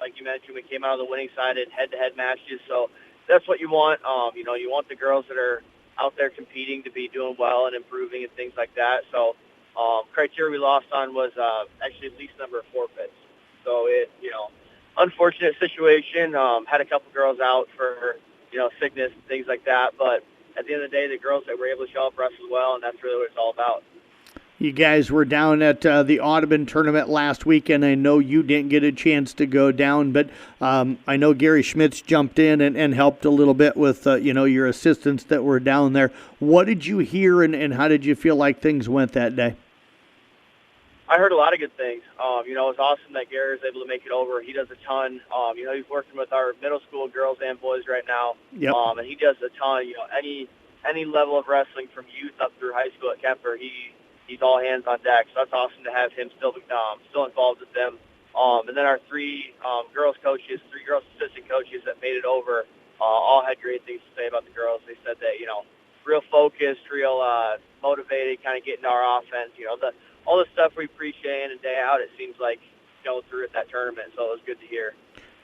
Speaker 12: Like you mentioned, we came out of the winning side in head-to-head matches, so that's what you want. You know, you want the girls that are out there competing to be doing well and improving and things like that. So criteria we lost on was actually least number of forfeits. So it, you know, unfortunate situation. Had a couple girls out for, you know, sickness and things like that. But at the end of the day, the girls that were able to show up wrestled well, and that's really what it's all about.
Speaker 6: You guys were down at the Audubon tournament last weekend. I know you didn't get a chance to go down, but I know Gary Schmitz jumped in and helped a little bit with, you know, your assistants that were down there. What did you hear, and how did you feel like things went that day?
Speaker 12: I heard a lot of good things. You know, it was awesome that Gary was able to make it over. He does a ton. You know, he's working with our middle school girls and boys right now.
Speaker 6: Yep.
Speaker 12: And he does a ton. You know, any level of wrestling from youth up through high school at Kemper, he's all hands on deck. So that's awesome to have him still involved with them. And then our three girls assistant coaches that made it over all had great things to say about the girls. They said that, you know, real focused, real motivated, kind of getting our offense. You know, all the stuff we preach day in and day out, it seems like going through at that tournament. So it was good to hear.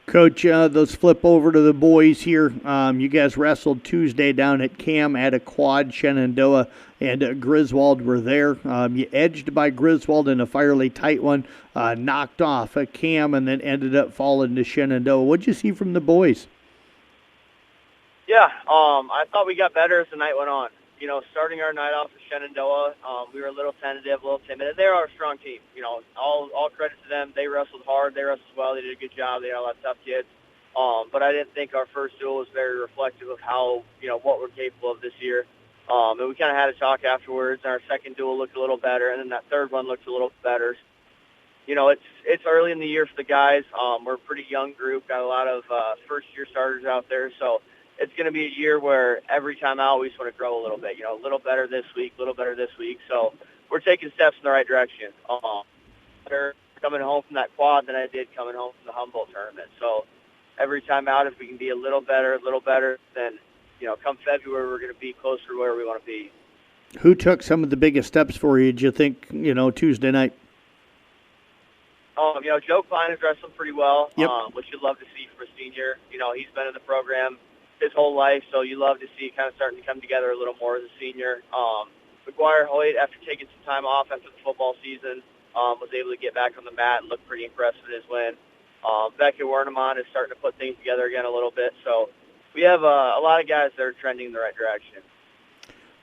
Speaker 6: Coach, let's flip over to the boys here. You guys wrestled Tuesday down at Cam at a quad. Shenandoah and Griswold were there. You edged by Griswold in a fairly tight one, knocked off a Cam, and then ended up falling to Shenandoah. What'd you see from the boys?
Speaker 12: Yeah, I thought we got better as the night went on. You know, starting our night off with Shenandoah, we were a little tentative, a little timid. They are a strong team. You know, all credit to them. They wrestled hard. They wrestled well. They did a good job. They had a lot of tough kids. But I didn't think our first duel was very reflective of how, you know, what we're capable of this year. And we kind of had a talk afterwards. And our second duel looked a little better, and then that third one looked a little better. You know, it's early in the year for the guys. We're a pretty young group. Got a lot of first-year starters out there, so it's going to be a year where every time out we just want to grow a little bit, you know, a little better this week, a little better this week. So we're taking steps in the right direction. Better coming home from that quad than I did coming home from the Humboldt tournament. So every time out, if we can be a little better, then, you know, come February, we're going to be closer to where we want to be.
Speaker 6: Who took some of the biggest steps for you, do you think, you know, Tuesday night?
Speaker 12: You know, Joe Klein is wrestling pretty well,
Speaker 6: yep.
Speaker 12: Which you'd love to see for a senior. You know, he's been in the program his whole life, so you love to see it kind of starting to come together a little more as a senior. McGuire Hoyt, after taking some time off after the football season, was able to get back on the mat and look pretty impressive in his win. Becca Wernemann is starting to put things together again a little bit, so we have a lot of guys that are trending in the right direction.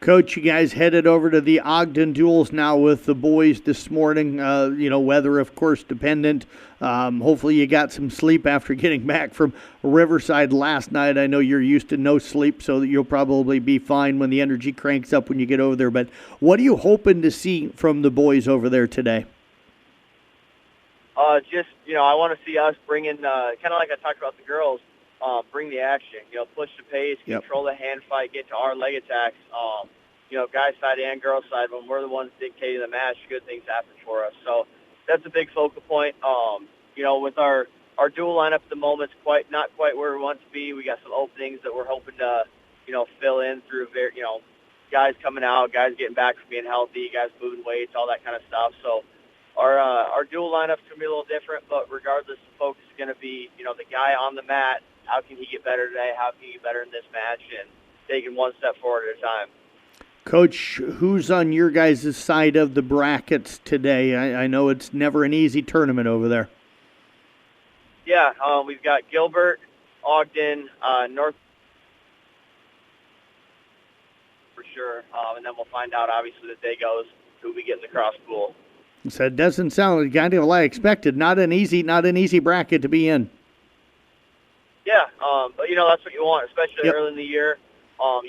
Speaker 6: Coach, you guys headed over to the Ogden duels now with the boys this morning. You know, weather, of course, dependent. Hopefully you got some sleep after getting back from Riverside last night. I know you're used to no sleep, so you'll probably be fine when the energy cranks up when you get over there. But what are you hoping to see from the boys over there today?
Speaker 12: Just, you know, I want to see us bring in, kind of like I talked about the girls, bring the action, you know, push the pace,
Speaker 6: yep.
Speaker 12: Control the hand fight, get to our leg attacks. You know, guys side and girls side, when we're the ones dictating the match, good things happen for us. So that's a big focal point. You know, with our dual lineup at the moment, it's not quite where we want to be. We got some openings that we're hoping to, you know, fill in through, you know, guys coming out, guys getting back from being healthy, guys moving weights, all that kind of stuff. So our dual lineup's going to be a little different, but regardless, the focus is going to be, you know, the guy on the mat, how can he get better today, how can he get better in this match, and taking one step forward at a time.
Speaker 6: Coach, who's on your guys' side of the brackets today? I know it's never an easy tournament over there.
Speaker 12: Yeah, we've got Gilbert, Ogden, North for sure, and then we'll find out, obviously, the day goes, who we get in the cross pool.
Speaker 6: So it doesn't sound kind of like I expected. Not an easy bracket to be in.
Speaker 12: Yeah, but, you know, that's what you want, especially
Speaker 6: yep.
Speaker 12: early in the year.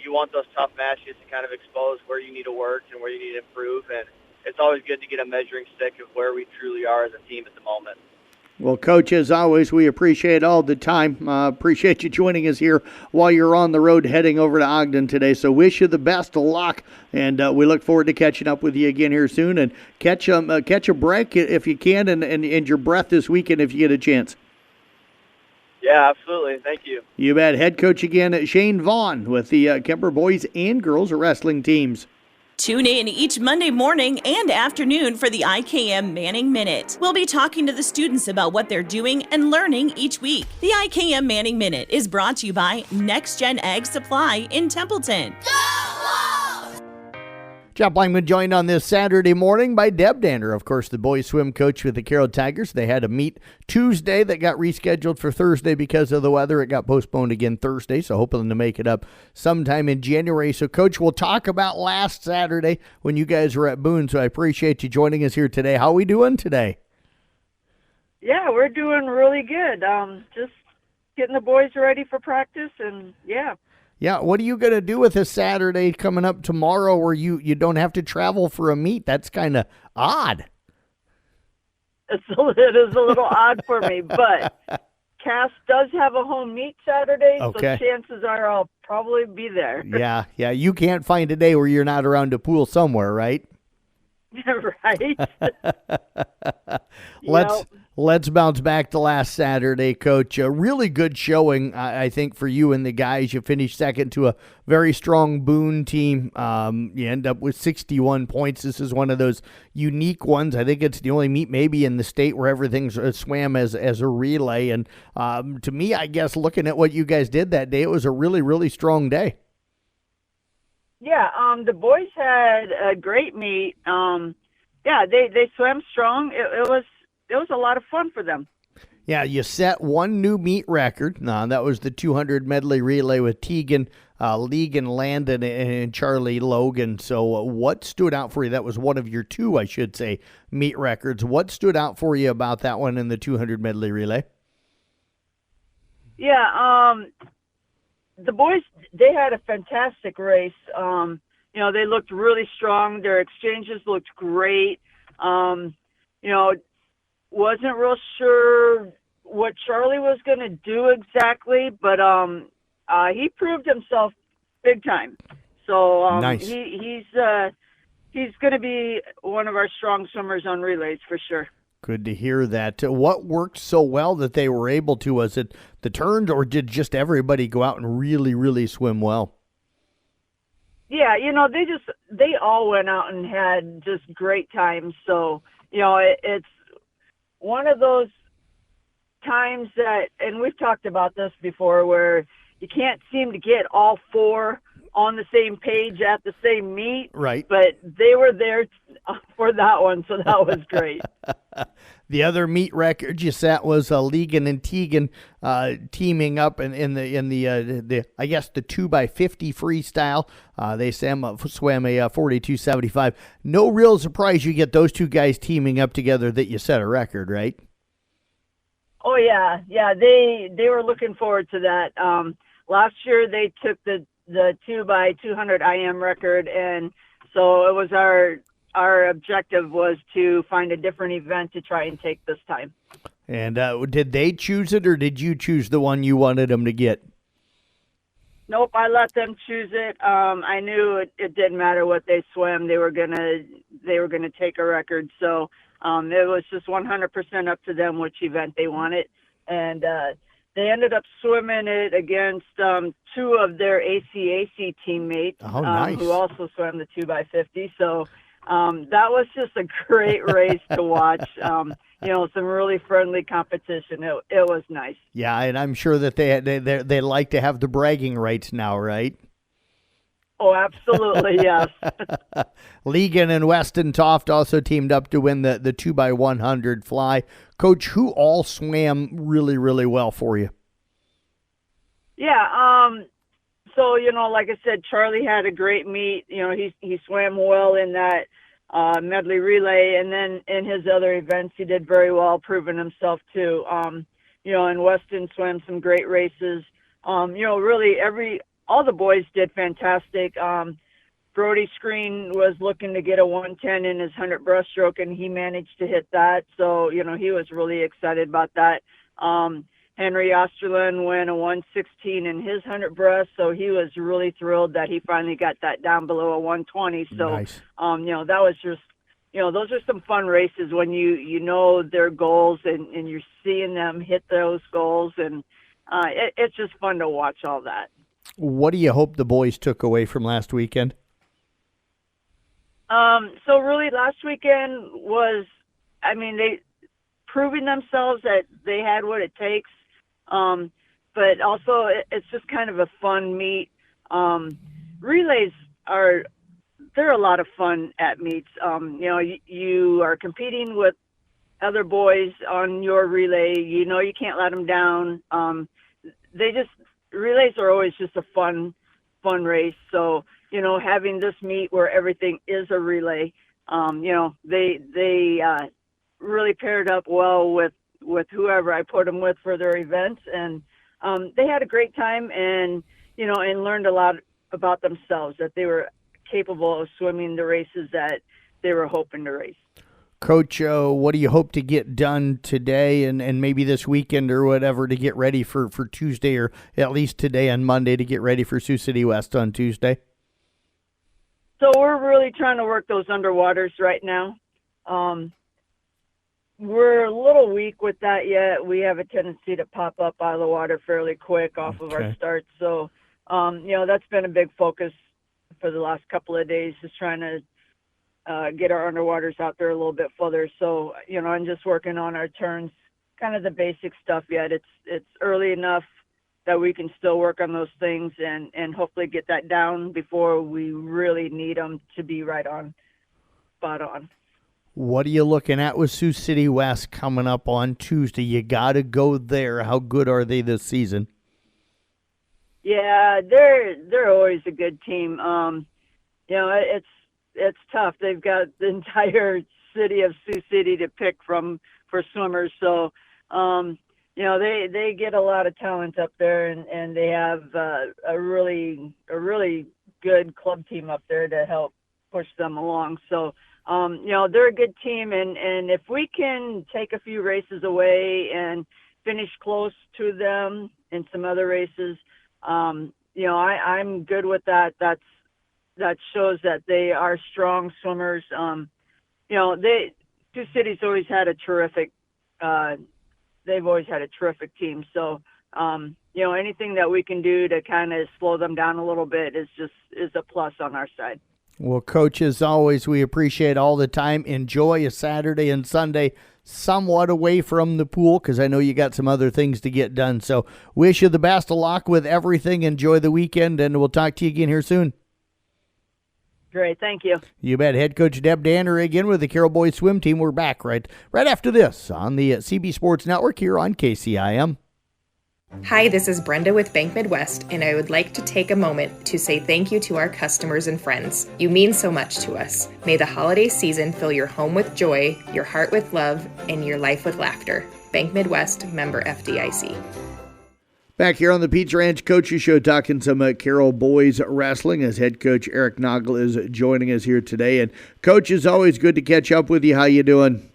Speaker 12: You want those tough matches to kind of expose where you need to work and where you need to improve, and it's always good to get a measuring stick of where we truly are as a team at the moment.
Speaker 6: Well, Coach, as always, we appreciate all the time. Appreciate you joining us here while you're on the road heading over to Ogden today. So wish you the best of luck, and we look forward to catching up with you again here soon. And catch a break if you can, and your breath this weekend if you get a chance.
Speaker 12: Yeah, absolutely. Thank you.
Speaker 6: You bet. Head coach again, Shane Vaughn with the Kemper boys and girls wrestling teams.
Speaker 13: Tune in each Monday morning and afternoon for the IKM Manning Minute. We'll be talking to the students about what they're doing and learning each week. The IKM Manning Minute is brought to you by Next Gen Ag Supply in Templeton.
Speaker 6: Jeff Langman joined on this Saturday morning by Deb Danner, of course, the boys swim coach with the Carroll Tigers. They had a meet Tuesday that got rescheduled for Thursday because of the weather. It got postponed again Thursday, so hoping to make it up sometime in January. So, Coach, we'll talk about last Saturday when you guys were at Boone, so I appreciate you joining us here today. How are we doing today?
Speaker 14: Yeah, we're doing really good. Just getting the boys ready for practice, and yeah.
Speaker 6: Yeah, what are you going to do with this Saturday coming up tomorrow where you don't have to travel for a meet? That's kind of odd.
Speaker 14: It is a little odd for me, but Cass does have a home meet Saturday,
Speaker 6: Okay.
Speaker 14: so chances are I'll probably be there.
Speaker 6: Yeah, you can't find a day where you're not around a pool somewhere, right?
Speaker 14: Right.
Speaker 6: Let's bounce back to last Saturday, Coach. A really good showing, I think, for you and the guys. You finished second to a very strong Boone team. You end up with 61 points. This is one of those unique ones. I think it's the only meet maybe in the state where everything's swam as a relay. And to me, I guess, looking at what you guys did that day, it was a really, really strong day.
Speaker 14: Yeah, the boys had a great meet. They swam strong. It was a lot of fun for them.
Speaker 6: Yeah, you set one new meet record. That was the 200 medley relay with Tegan, Legan Landon, and Charlie Logan. So what stood out for you? That was one of your two, I should say, meet records. What stood out for you about that one in the 200 medley relay?
Speaker 14: Yeah, the boys, they had a fantastic race. They looked really strong. Their exchanges looked great. Wasn't real sure what Charlie was going to do exactly, but he proved himself big time. So
Speaker 6: nice.
Speaker 14: He's going to be one of our strong swimmers on relays for sure.
Speaker 6: Good to hear that. What worked so well that they were able to? Was it the turns, or did just everybody go out and really, really swim well?
Speaker 14: Yeah, they all went out and had just great times. So, it's one of those times that, and we've talked about this before, where you can't seem to get all four on the same page at the same meet.
Speaker 6: Right.
Speaker 14: But they were there for that one, so that was great.
Speaker 6: The other meet record you set was Legan and Tegan teaming up in the I guess the 2x50 freestyle. They swam a 42.75. No real surprise you get those two guys teaming up together that you set a record, right?
Speaker 14: Oh yeah. They were looking forward to that. Last year they took the 2x200 IM record, and so it was our objective was to find a different event to try and take this time.
Speaker 6: And did they choose it, or did you choose the one you wanted them to get?
Speaker 14: Nope, I let them choose it. I knew it didn't matter what they swam; they were gonna take a record. So it was just 100% up to them which event they wanted, and they ended up swimming it against two of their ACAC teammates
Speaker 6: nice.
Speaker 14: Who also swam the 2x50. So that was just a great race to watch. Some really friendly competition. It was nice.
Speaker 6: Yeah, and I'm sure that they like to have the bragging rights now, right?
Speaker 14: Oh, absolutely, yes.
Speaker 6: Legan and Weston Toft also teamed up to win the 2x100 fly. Coach, who all swam really, really well for you?
Speaker 14: Yeah, so, like I said, Charlie had a great meet. He swam well in that medley relay, and then in his other events, he did very well, proving himself too. And Weston swam some great races. Really all the boys did fantastic. Brody Screen was looking to get a 110 in his 100 breaststroke, and he managed to hit that. So, he was really excited about that. Henry Osterlund went a 116 in his 100 breast, so he was really thrilled that he finally got that down below a 120. So,
Speaker 6: nice.
Speaker 14: That was just, those are some fun races when you know their goals and you're seeing them hit those goals, and it's just fun to watch all that.
Speaker 6: What do you hope the boys took away from last weekend?
Speaker 14: So really last weekend was, they proving themselves that they had what it takes. But also it's just kind of a fun meet. Relays they're a lot of fun at meets. You are competing with other boys on your relay. You can't let them down. Relays are always just a fun race. So, having this meet where everything is a relay, they really paired up well with whoever I put them with for their events. And they had a great time and learned a lot about themselves, that they were capable of swimming the races that they were hoping to race.
Speaker 2: Coach, what do you hope to get done today and maybe this weekend or whatever to get ready for Tuesday, or at least today and Monday to get ready for Sioux City West on Tuesday?
Speaker 14: So we're really trying to work those underwaters right now. We're a little weak with that yet. We have a tendency to pop up out of the water fairly quick off of our starts. So, that's been a big focus for the last couple of days, is trying to get our underwaters out there a little bit further. So, I'm just working on our turns, kind of the basic stuff yet. It's early enough that we can still work on those things and hopefully get that down before we really need them to be spot on.
Speaker 2: What are you looking at with Sioux City West coming up on Tuesday? You got to go there. How good are they this season?
Speaker 14: Yeah, they're always a good team. It's tough. They've got the entire city of Sioux City to pick from for swimmers. So, they get a lot of talent up there, and they have a really good club team up there to help push them along. So, they're a good team, and if we can take a few races away and finish close to them in some other races, I'm good with that. That shows that they are strong swimmers. Sioux City's always had a terrific, they've always had a terrific team. So, anything that we can do to kind of slow them down a little bit is a plus on our side.
Speaker 2: Well, Coach, as always, we appreciate all the time. Enjoy a Saturday and Sunday somewhat away from the pool, because I know you got some other things to get done. So wish you the best of luck with everything. Enjoy the weekend, and we'll talk to you again here soon.
Speaker 14: Great, thank you.
Speaker 2: You bet. Head coach Deb Danner again with the Carroll Boys swim team. We're back right after this on the CB Sports Network here on KCIM.
Speaker 15: Hi, this is Brenda with Bank Midwest, and I would like to take a moment to say thank you to our customers and friends. You mean so much to us. May the holiday season fill your home with joy, your heart with love, and your life with laughter. Bank Midwest, member FDIC.
Speaker 6: Back here on the Pizza Ranch Coaches Show, talking some Carroll Boys wrestling as head coach Eric Nagel is joining us here today. And Coach, it's always good to catch up with you. How you doing?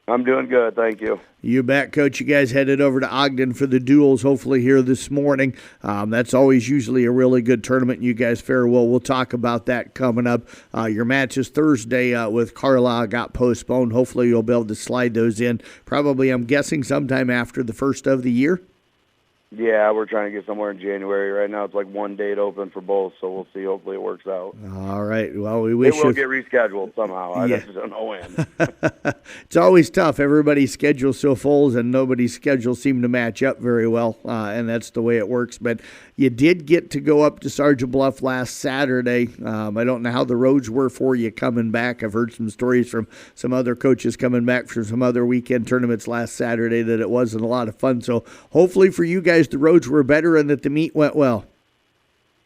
Speaker 16: I'm doing good, thank you.
Speaker 6: You bet, Coach. You guys headed over to Ogden for the duels, hopefully here this morning. That's always usually a really good tournament. You guys fare well. We'll talk about that coming up. Your match is Thursday with Carlisle got postponed. Hopefully you'll be able to slide those in. Probably, I'm guessing, sometime after the first of the year.
Speaker 16: Yeah, we're trying to get somewhere in January. Right now it's like one date open for both, so we'll see. Hopefully it works out.
Speaker 6: All right. Well, we wish
Speaker 16: it will get rescheduled somehow. I just don't know when.
Speaker 6: It's always tough. Everybody's schedule's so full, and nobody's schedule seem to match up very well, and that's the way it works. But you did get to go up to Sergeant Bluff last Saturday. I don't know how the roads were for you coming back. I've heard some stories from some other coaches coming back from some other weekend tournaments last Saturday that it wasn't a lot of fun. So hopefully for you guys, the roads were better and that the meet went well.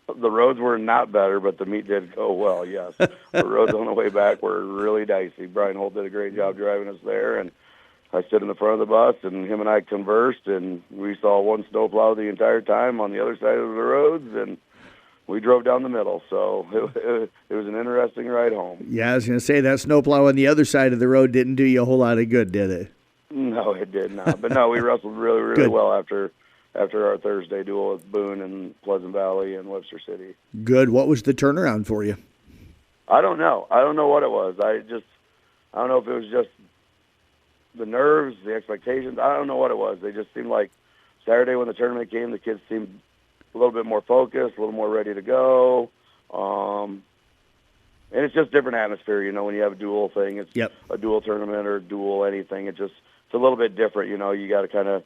Speaker 16: The roads were not better, but the meet did go well, yes. The roads on the way back were really dicey. Brian Holt did a great job driving us there, and I stood in the front of the bus, and him and I conversed, and we saw one snowplow the entire time on the other side of the roads, and we drove down the middle. So it was an interesting ride home.
Speaker 6: Yeah, I was going to say that snowplow on the other side of the road didn't do you a whole lot of good, did it?
Speaker 16: No, it did not. But no, we wrestled really, really well after our Thursday duel with Boone and Pleasant Valley and Webster City.
Speaker 6: Good. What was the turnaround for you?
Speaker 16: I don't know. I don't know what it was. I don't know if it was just the nerves, the expectations. I don't know what it was. They just seemed like Saturday when the tournament came, the kids seemed a little bit more focused, a little more ready to go. and it's just different atmosphere, you know, when you have a dual thing. It's a dual tournament or dual anything. It's a little bit different, you know. You got to kind of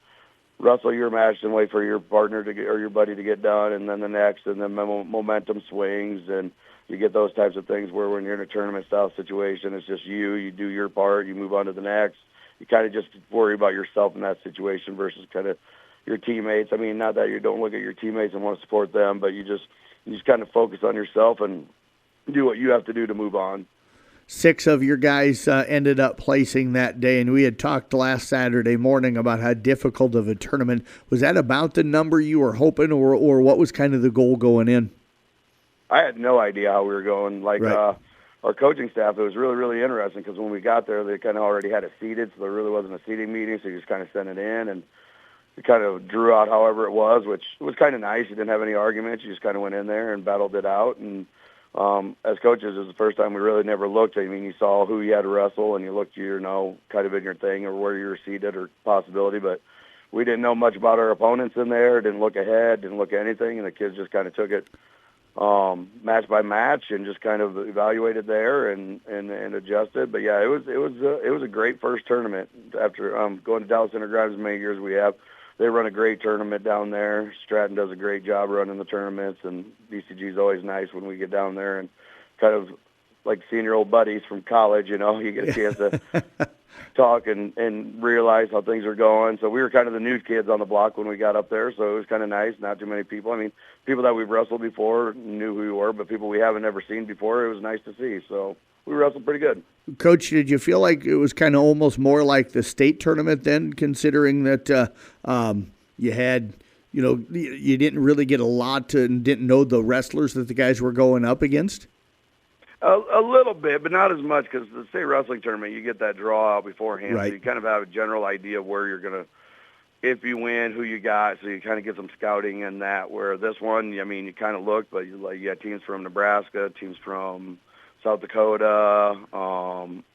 Speaker 16: wrestle your match and wait for your partner to get, or your buddy to get done, and then the next, and then momentum swings, and you get those types of things where when you're in a tournament-style situation, it's just you do your part, you move on to the next. You kind of just worry about yourself in that situation versus kind of your teammates. I mean, not that you don't look at your teammates and want to support them, but you just kind of focus on yourself and do what you have to do to move on.
Speaker 6: 6 of your guys ended up placing that day, and we had talked last Saturday morning about how difficult of a tournament. Was that about the number you were hoping, or what was kind of the goal going in?
Speaker 16: I had no idea how we were going.
Speaker 6: Right.
Speaker 16: Our coaching staff, it was really, really interesting because when we got there, they kind of already had it seated, so there really wasn't a seating meeting, so you just kind of sent it in, and you kind of drew out however it was, which was kind of nice. You didn't have any arguments. You just kind of went in there and battled it out, and as coaches, it was the first time we really never looked. I mean, you saw who you had to wrestle, and you looked, kind of in your thing or where you were seated or possibility. But we didn't know much about our opponents in there. Didn't look ahead. Didn't look at anything. And the kids just kind of took it match by match and just kind of evaluated there and adjusted. But yeah, it was a great first tournament after going to Dallas Intergraph as many years as we have. They run a great tournament down there. Stratton does a great job running the tournaments, and DCG is always nice when we get down there and kind of like seeing your old buddies from college, you know, you get a chance to talk and realize how things are going. So we were kind of the new kids on the block when we got up there, so it was kind of nice. Not too many people. I mean, people that we've wrestled before knew who we were, but people we haven't ever seen before, it was nice to see. So we wrestled pretty good.
Speaker 6: Coach, did you feel like it was kind of almost more like the state tournament then, considering that you had, you didn't really get a lot and didn't know the wrestlers that the guys were going up against?
Speaker 16: A little bit, but not as much, because the state wrestling tournament, you get that draw out beforehand,
Speaker 6: right.
Speaker 16: So you kind of have a general idea of where you're going to, if you win, who you got, so you kind of get some scouting in that, where this one, I mean, you kind of look, but you got teams from Nebraska, teams from South Dakota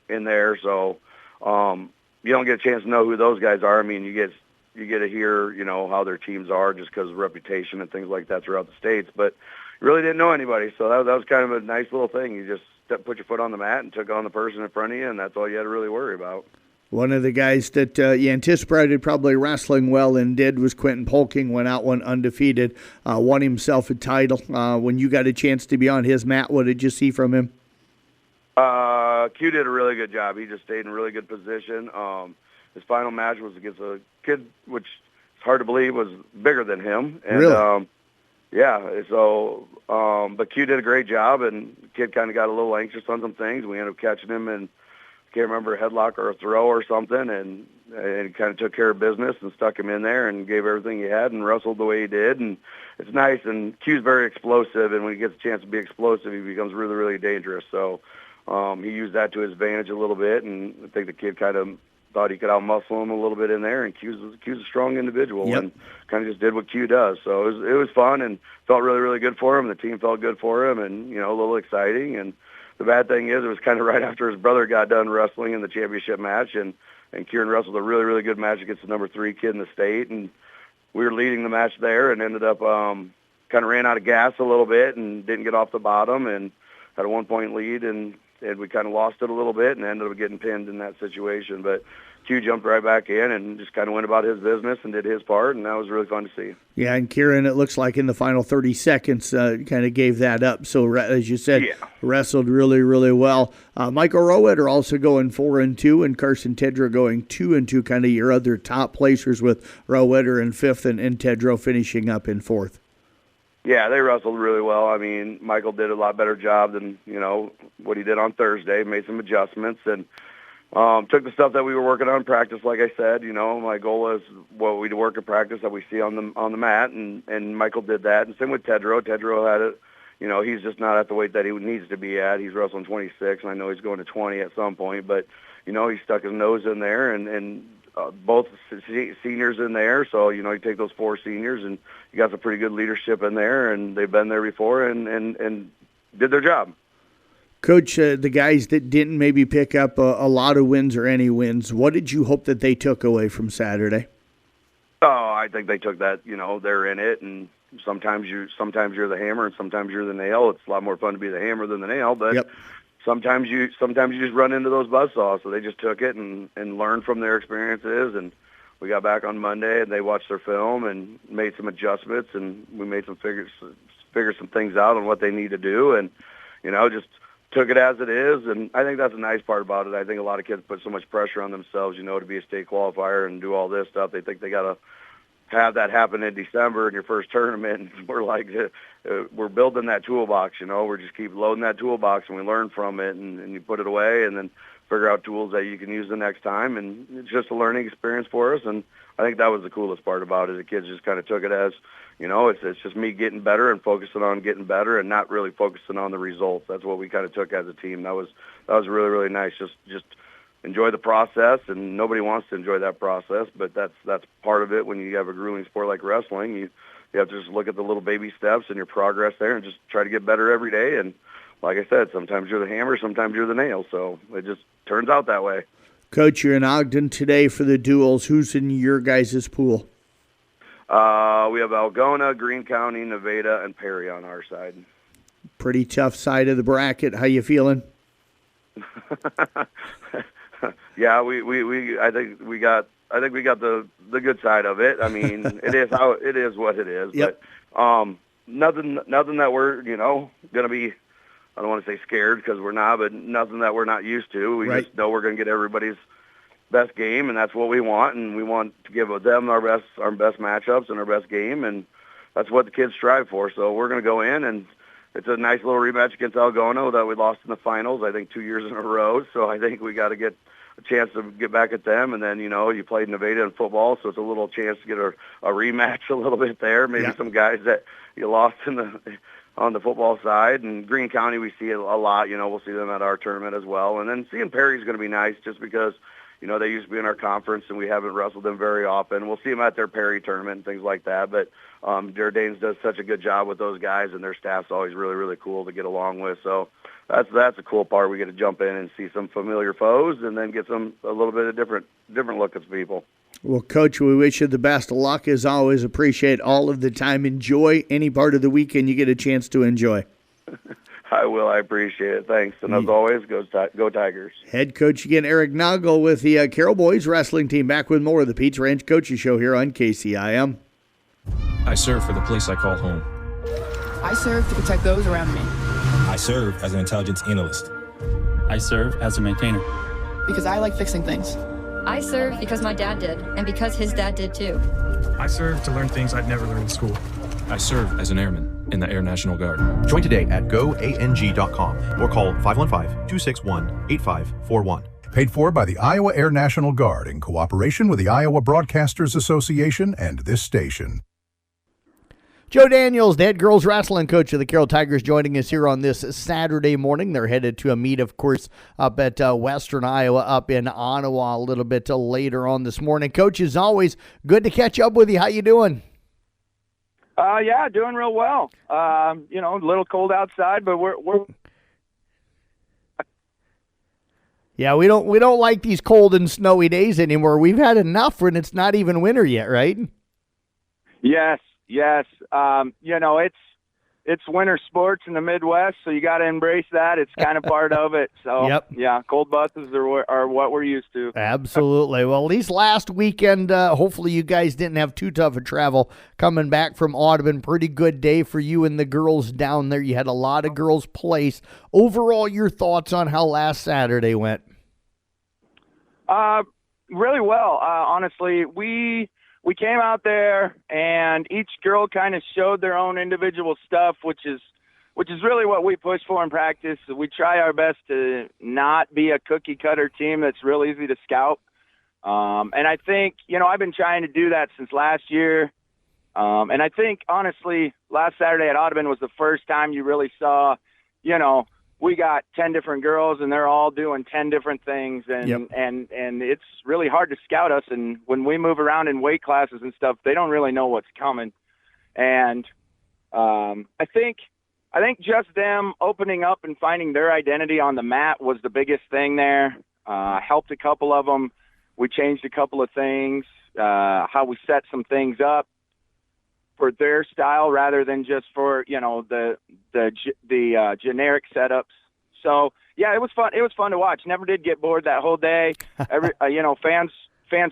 Speaker 16: in there, so you don't get a chance to know who those guys are. I mean, you get to hear, how their teams are just because of reputation and things like that throughout the states, but you really didn't know anybody, so that was kind of a nice little thing. You just put your foot on the mat and took on the person in front of you, and that's all you had to really worry about.
Speaker 6: One of the guys that you anticipated probably wrestling well and did was Quentin Polking. Went out one undefeated, won himself a title. When you got a chance to be on his mat, what did you see from him?
Speaker 16: Q did a really good job. He just stayed in a really good position. His final match was against a kid, which is hard to believe was bigger than him. And,
Speaker 6: really?
Speaker 16: Yeah, so, but Q did a great job, and the kid kind of got a little anxious on some things. We ended up catching him in, I can't remember, a headlock or a throw or something, and kind of took care of business and stuck him in there and gave everything he had and wrestled the way he did. And it's nice, and Q's very explosive, and when he gets a chance to be explosive, he becomes really, really dangerous. So he used that to his advantage a little bit, and I think the kid kind of thought he could out-muscle him a little bit in there, and Q's a strong individual,
Speaker 6: yep.
Speaker 16: And kind of just did what Q does. So it was fun and felt really, really good for him. The team felt good for him, and, a little exciting. And the bad thing is it was kind of right after his brother got done wrestling in the championship match, and Kieran wrestled a really, really good match against the number 3 kid in the state, and we were leading the match there and ended up kind of ran out of gas a little bit and didn't get off the bottom and had a 1-point lead, and we kind of lost it a little bit and ended up getting pinned in that situation. But Q jumped right back in and just kind of went about his business and did his part, and that was really fun to see.
Speaker 6: Yeah, and Kieran, it looks like in the final 30 seconds, kind of gave that up. So, as you said, wrestled really, really well. Michael Rowetter also going 4-2, and Carson Tedrow going 2-2, kind of your other top placers, with Rowetter in 5th and Tedrow finishing up in 4th.
Speaker 16: Yeah, they wrestled really well. I mean, Michael did a lot better job than, what he did on Thursday, made some adjustments, and took the stuff that we were working on in practice. Like I said, my goal is what we work in practice that we see on the mat, and Michael did that. And same with Tedrow. Tedrow had it. He's just not at the weight that he needs to be at. He's wrestling 26, and I know he's going to 20 at some point. But, he stuck his nose in there, and both seniors in there. So, you take those 4 seniors, and you got some pretty good leadership in there, and they've been there before and did their job.
Speaker 6: Coach, the guys that didn't maybe pick up a lot of wins or any wins, what did you hope that they took away from Saturday?
Speaker 16: Oh, I think they took that, they're in it, and sometimes you're the hammer and sometimes you're the nail. It's a lot more fun to be the hammer than the nail, but
Speaker 6: Yep.
Speaker 16: sometimes you just run into those buzzsaws. So they just took it and learned from their experiences. And we got back on Monday and they watched their film and made some adjustments, and we made some figure some things out on what they need to do, and just took it as it is. And I think that's a nice part about it. I think a lot of kids put so much pressure on themselves, to be a state qualifier and do all this stuff. They think they got to have that happen in December in your first tournament. We're like, we're building that toolbox, we're just keep loading that toolbox, and we learn from it, and you put it away and then figure out tools that you can use the next time. And it's just a learning experience for us. And I think that was the coolest part about it. The kids just kind of took it as, it's just me getting better and focusing on getting better and not really focusing on the results. That's what we kind of took as a team. That was really, really nice. Just enjoy the process, and nobody wants to enjoy that process, but that's part of it. When you have a grueling sport like wrestling, you have to just look at the little baby steps and your progress there and just try to get better every day. And like I said, sometimes you're the hammer, sometimes you're the nail, so it just turns out that way.
Speaker 6: Coach, you're in Ogden today for the duels. Who's in your guys' pool?
Speaker 16: We have Algona, Greene County, Nevada, and Perry on our side.
Speaker 6: Pretty tough side of the bracket. How you feeling?
Speaker 16: Yeah, I think we got the good side of it. I mean, it is what it is.
Speaker 6: Yep.
Speaker 16: But nothing that we're gonna be. I don't want to say scared because we're not, but nothing that we're not used to. We just know we're going to get everybody's best game, and that's what we want. And we want to give them our best matchups and our best game, and that's what the kids strive for. So we're going to go in, and it's a nice little rematch against Algona that we lost in the finals, I think 2 years in a row. So I think we got to get a chance to get back at them. And then, you played Nevada in football, so it's a little chance to get a rematch a little bit there. Maybe some guys that you lost on the football side. And Greene County, we see it a lot. We'll see them at our tournament as well. And then seeing Perry's going to be nice just because, they used to be in our conference and we haven't wrestled them very often. We'll see them at their Perry tournament and things like that. But Danes does such a good job with those guys, and their staff's always really, really cool to get along with. So that's a cool part. We get to jump in and see some familiar foes and then get a little bit of different look at people.
Speaker 6: Well, Coach, we wish you the best of luck as always. Appreciate all of the time. Enjoy any part of the weekend you get a chance to enjoy.
Speaker 16: I will. I appreciate it. Thanks. And as always, go Tigers.
Speaker 6: Head coach again, Eric Noggle with the Carroll Boys wrestling team. Back with more of the Pizza Ranch Coaches Show here on KCIM.
Speaker 17: I serve for the place I call home.
Speaker 18: I serve to protect those around me.
Speaker 19: I serve as an intelligence analyst.
Speaker 20: I serve as a maintainer.
Speaker 18: Because I like fixing things.
Speaker 21: I serve because my dad did, and because his dad did too.
Speaker 22: I serve to learn things I'd never learned in school.
Speaker 17: I serve as an airman in the Air National Guard.
Speaker 23: Join today at goang.com or call 515-261-8541.
Speaker 24: Paid for by the Iowa Air National Guard in cooperation with the Iowa Broadcasters Association and this station.
Speaker 2: Joe Daniels, the head girls wrestling coach of the Carroll Tigers, joining us here on this Saturday morning. They're headed to a meet, of course, up at Western Iowa, up in Ottawa a little bit later on this morning. Coach, as always, good to catch up with you. How you doing?
Speaker 25: Yeah, doing real well. A little cold outside, but we're
Speaker 2: Yeah, we don't like these cold and snowy days anymore. We've had enough when it's not even winter yet, right?
Speaker 25: Yes. It's winter sports in the Midwest, so you got to embrace that. It's kind of part of it. So,
Speaker 2: Yep.
Speaker 25: Yeah, cold buses are what we're used to.
Speaker 2: Absolutely. Well, at least last weekend, hopefully you guys didn't have too tough a travel coming back from Audubon. Pretty good day for you and the girls down there. You had a lot of girls place. Overall, your thoughts on how last Saturday went?
Speaker 25: Really well. Honestly, we came out there and each girl kind of showed their own individual stuff, which is really what we push for in practice. We try our best to not be a cookie cutter team that's real easy to scout. And I think, I've been trying to do that since last year. And I think, honestly, last Saturday at Audubon was the first time you really saw, we got 10 different girls and they're all doing 10 different things. And,
Speaker 2: Yep.
Speaker 25: and it's really hard to scout us. And when we move around in weight classes and stuff, they don't really know what's coming. And I think just them opening up and finding their identity on the mat was the biggest thing there. Helped a couple of them. We changed a couple of things, how we set some things up. for their style rather than just for, you know, the generic setups. So yeah, it was fun. It was fun to watch. Never did get bored that whole day. You know, fans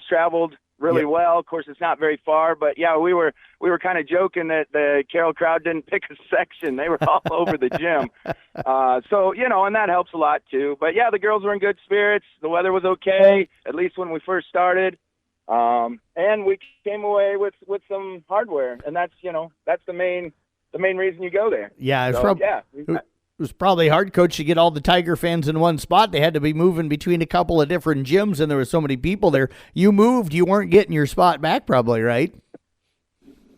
Speaker 25: traveled really well. Of course, it's not very far, but yeah, we were kind of joking that the Carroll crowd didn't pick a section. They were all over the gym. So, you know, and that helps a lot too. But yeah, the girls were in good spirits. The weather was okay, at least when we first started. And we came away with some hardware, and that's, you know, that's the main reason you go there.
Speaker 2: Yeah,
Speaker 25: It
Speaker 2: was probably hard, Coach, to get all the Tiger fans in one spot. They had to be moving between a couple of different gyms, and there were so many people there. You moved, you weren't getting your spot back probably, right?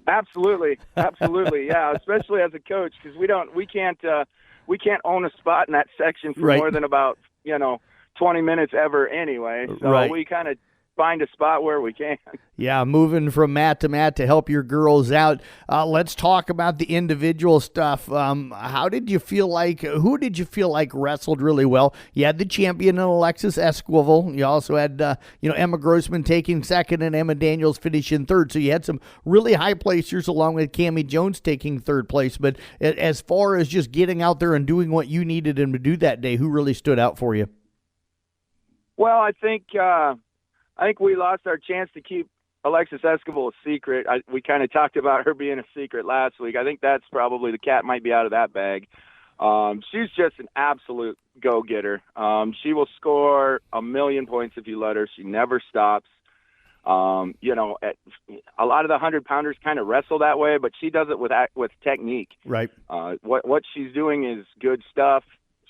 Speaker 25: Absolutely. Yeah, especially as a coach, because we can't own a spot in that section for more than about, you know, 20 minutes ever anyway. So we kind of find a spot where we can.
Speaker 2: Yeah, moving from mat to mat to help your girls out. Let's talk about the individual stuff. Who did you feel like wrestled really well? You had the champion in Alexis Esquivel. You also had, Emma Grossman taking second and Emma Daniels finishing third. So you had some really high placers along with Cammie Jones taking third place. But as far as just getting out there and doing what you needed them to do that day, who really stood out for you?
Speaker 25: Well, I think we lost our chance to keep Alexis Esquivel a secret. We kind of talked about her being a secret last week. I think that's probably the cat might be out of that bag. She's just an absolute go-getter. She will score 1,000,000 points if you let her. She never stops. A lot of the 100-pounders kind of wrestle that way, but she does it with technique.
Speaker 2: Right.
Speaker 25: What she's doing is good stuff.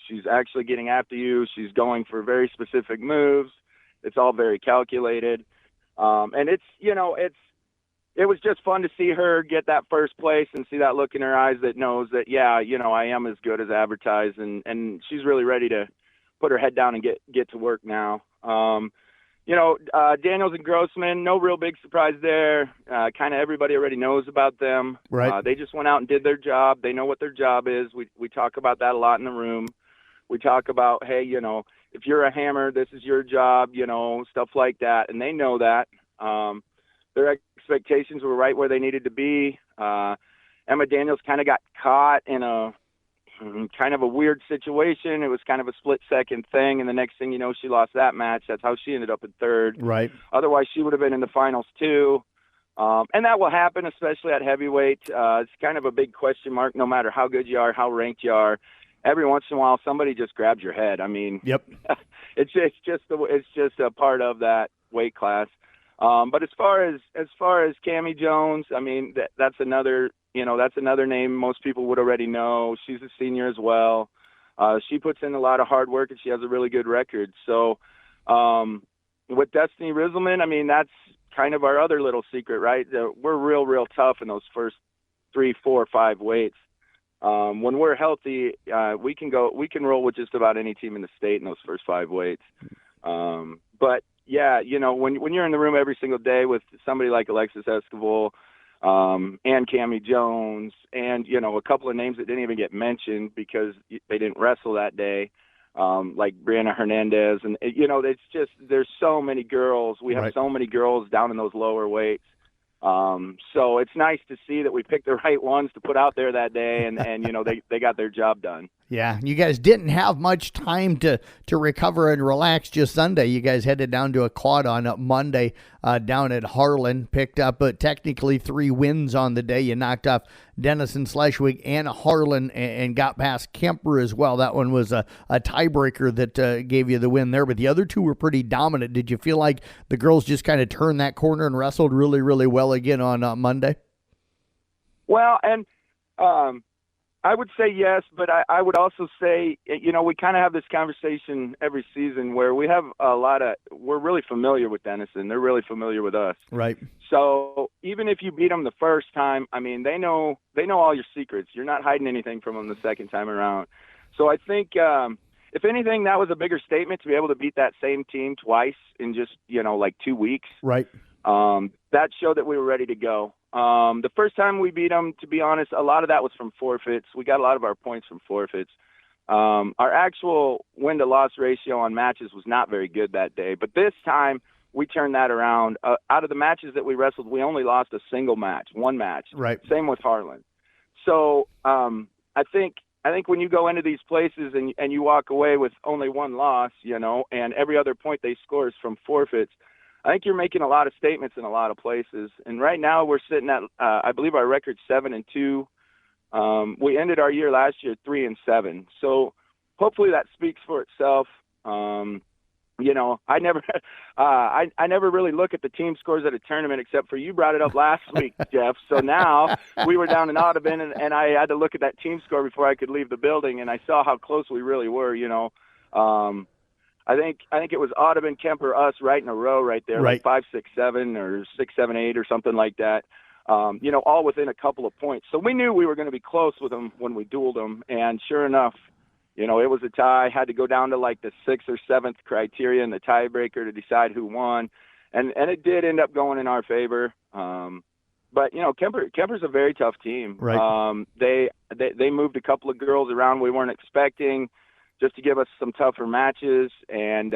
Speaker 25: She's actually getting after you. She's going for very specific moves. It's all very calculated. And it was just fun to see her get that first place and see that look in her eyes that knows that, I am as good as advertised. And she's really ready to put her head down and get to work now. Daniels and Grossman, no real big surprise there. Kind of everybody already knows about them.
Speaker 2: Right.
Speaker 25: They just went out and did their job. They know what their job is. We talk about that a lot in the room. We talk about, hey, if you're a hammer, this is your job, stuff like that. And they know that. Their expectations were right where they needed to be. Emma Daniels kind of got caught in a kind of a weird situation. It was kind of a split-second thing, and the next thing you know, she lost that match. That's how she ended up in third.
Speaker 2: Right.
Speaker 25: Otherwise, she would have been in the finals too. And that will happen, especially at heavyweight. It's kind of a big question mark no matter how good you are, how ranked you are. Every once in a while, somebody just grabs your head. I mean,
Speaker 2: yep.
Speaker 25: It's just a part of that weight class. But as far as Cammie Jones, I mean, that's another name most people would already know. She's a senior as well. She puts in a lot of hard work and she has a really good record. So, with Destiny Rizelman, I mean, that's kind of our other little secret, right? We're real tough in those first 3, 4, 5 weights. When we're healthy, we can roll with just about any team in the state in those first 5 weights. But yeah, when you're in the room every single day with somebody like Alexis Esquivel, and Cammie Jones, and a couple of names that didn't even get mentioned because they didn't wrestle that day, like Brianna Hernandez, and it's just there's so many girls. We have so many girls down in those lower weights. So it's nice to see that we picked the right ones to put out there that day, and they got their job done.
Speaker 2: Yeah, you guys didn't have much time to recover and relax just Sunday. You guys headed down to a quad on Monday down at Harlan, picked up technically 3 wins on the day. You knocked off Denison, Schleswig, and Harlan, and got past Kemper as well. That one was a tiebreaker that gave you the win there, but the other 2 were pretty dominant. Did you feel like the girls just kind of turned that corner and wrestled really, really well again on Monday?
Speaker 25: Well, and I would say yes, but I would also say, we kind of have this conversation every season where we have we're really familiar with Denison. They're really familiar with us.
Speaker 2: Right.
Speaker 25: So even if you beat them the first time, I mean, they know all your secrets. You're not hiding anything from them the second time around. So I think, if anything, that was a bigger statement to be able to beat that same team twice in just, 2 weeks.
Speaker 2: Right.
Speaker 25: That showed that we were ready to go. The first time we beat them, to be honest, a lot of that was from forfeits. We got a lot of our points from forfeits. Our actual win-to-loss ratio on matches was not very good that day. But this time, we turned that around. Out of the matches that we wrestled, we only lost a single match, one match.
Speaker 2: Right.
Speaker 25: Same with Harlan. So I think when you go into these places and you walk away with only one loss, and every other point they score is from forfeits, I think you're making a lot of statements in a lot of places. And right now we're sitting at, I believe our record's 7-2. We ended our year last year 3-7. So hopefully that speaks for itself. I never, I never really look at the team scores at a tournament, except for you brought it up last week, Jeff. So now we were down in Audubon, and I had to look at that team score before I could leave the building, and I saw how close we really were. I think it was Audubon, Kemper, us right in a row right there,
Speaker 2: Right.
Speaker 25: like 5-6-7 or 6-7-8 or something like that. All within a couple of points. So we knew we were going to be close with them when we dueled them, and sure enough, it was a tie. Had to go down to like the 6th or 7th criteria in the tiebreaker to decide who won, and it did end up going in our favor. But Kemper's a very tough team.
Speaker 2: Right.
Speaker 25: They moved a couple of girls around we weren't expecting, just to give us some tougher matches, and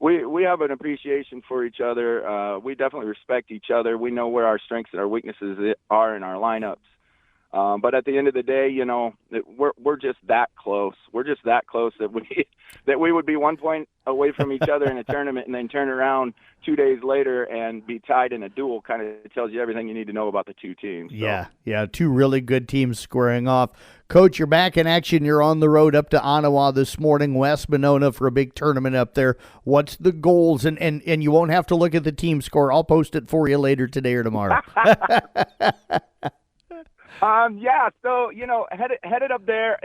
Speaker 25: we have an appreciation for each other. We definitely respect each other. We know where our strengths and our weaknesses are in our lineups. But at the end of the day, we're just that close. We're just that close that we would be 1 point away from each other in a tournament, and then turn around 2 days later and be tied in a duel. Kind of tells you everything you need to know about the two teams. So.
Speaker 2: Yeah, two really good teams squaring off. Coach, you're back in action. You're on the road up to Ottawa this morning, West Monona, for a big tournament up there. What's the goals? And you won't have to look at the team score. I'll post it for you later today or tomorrow.
Speaker 25: So, headed up there,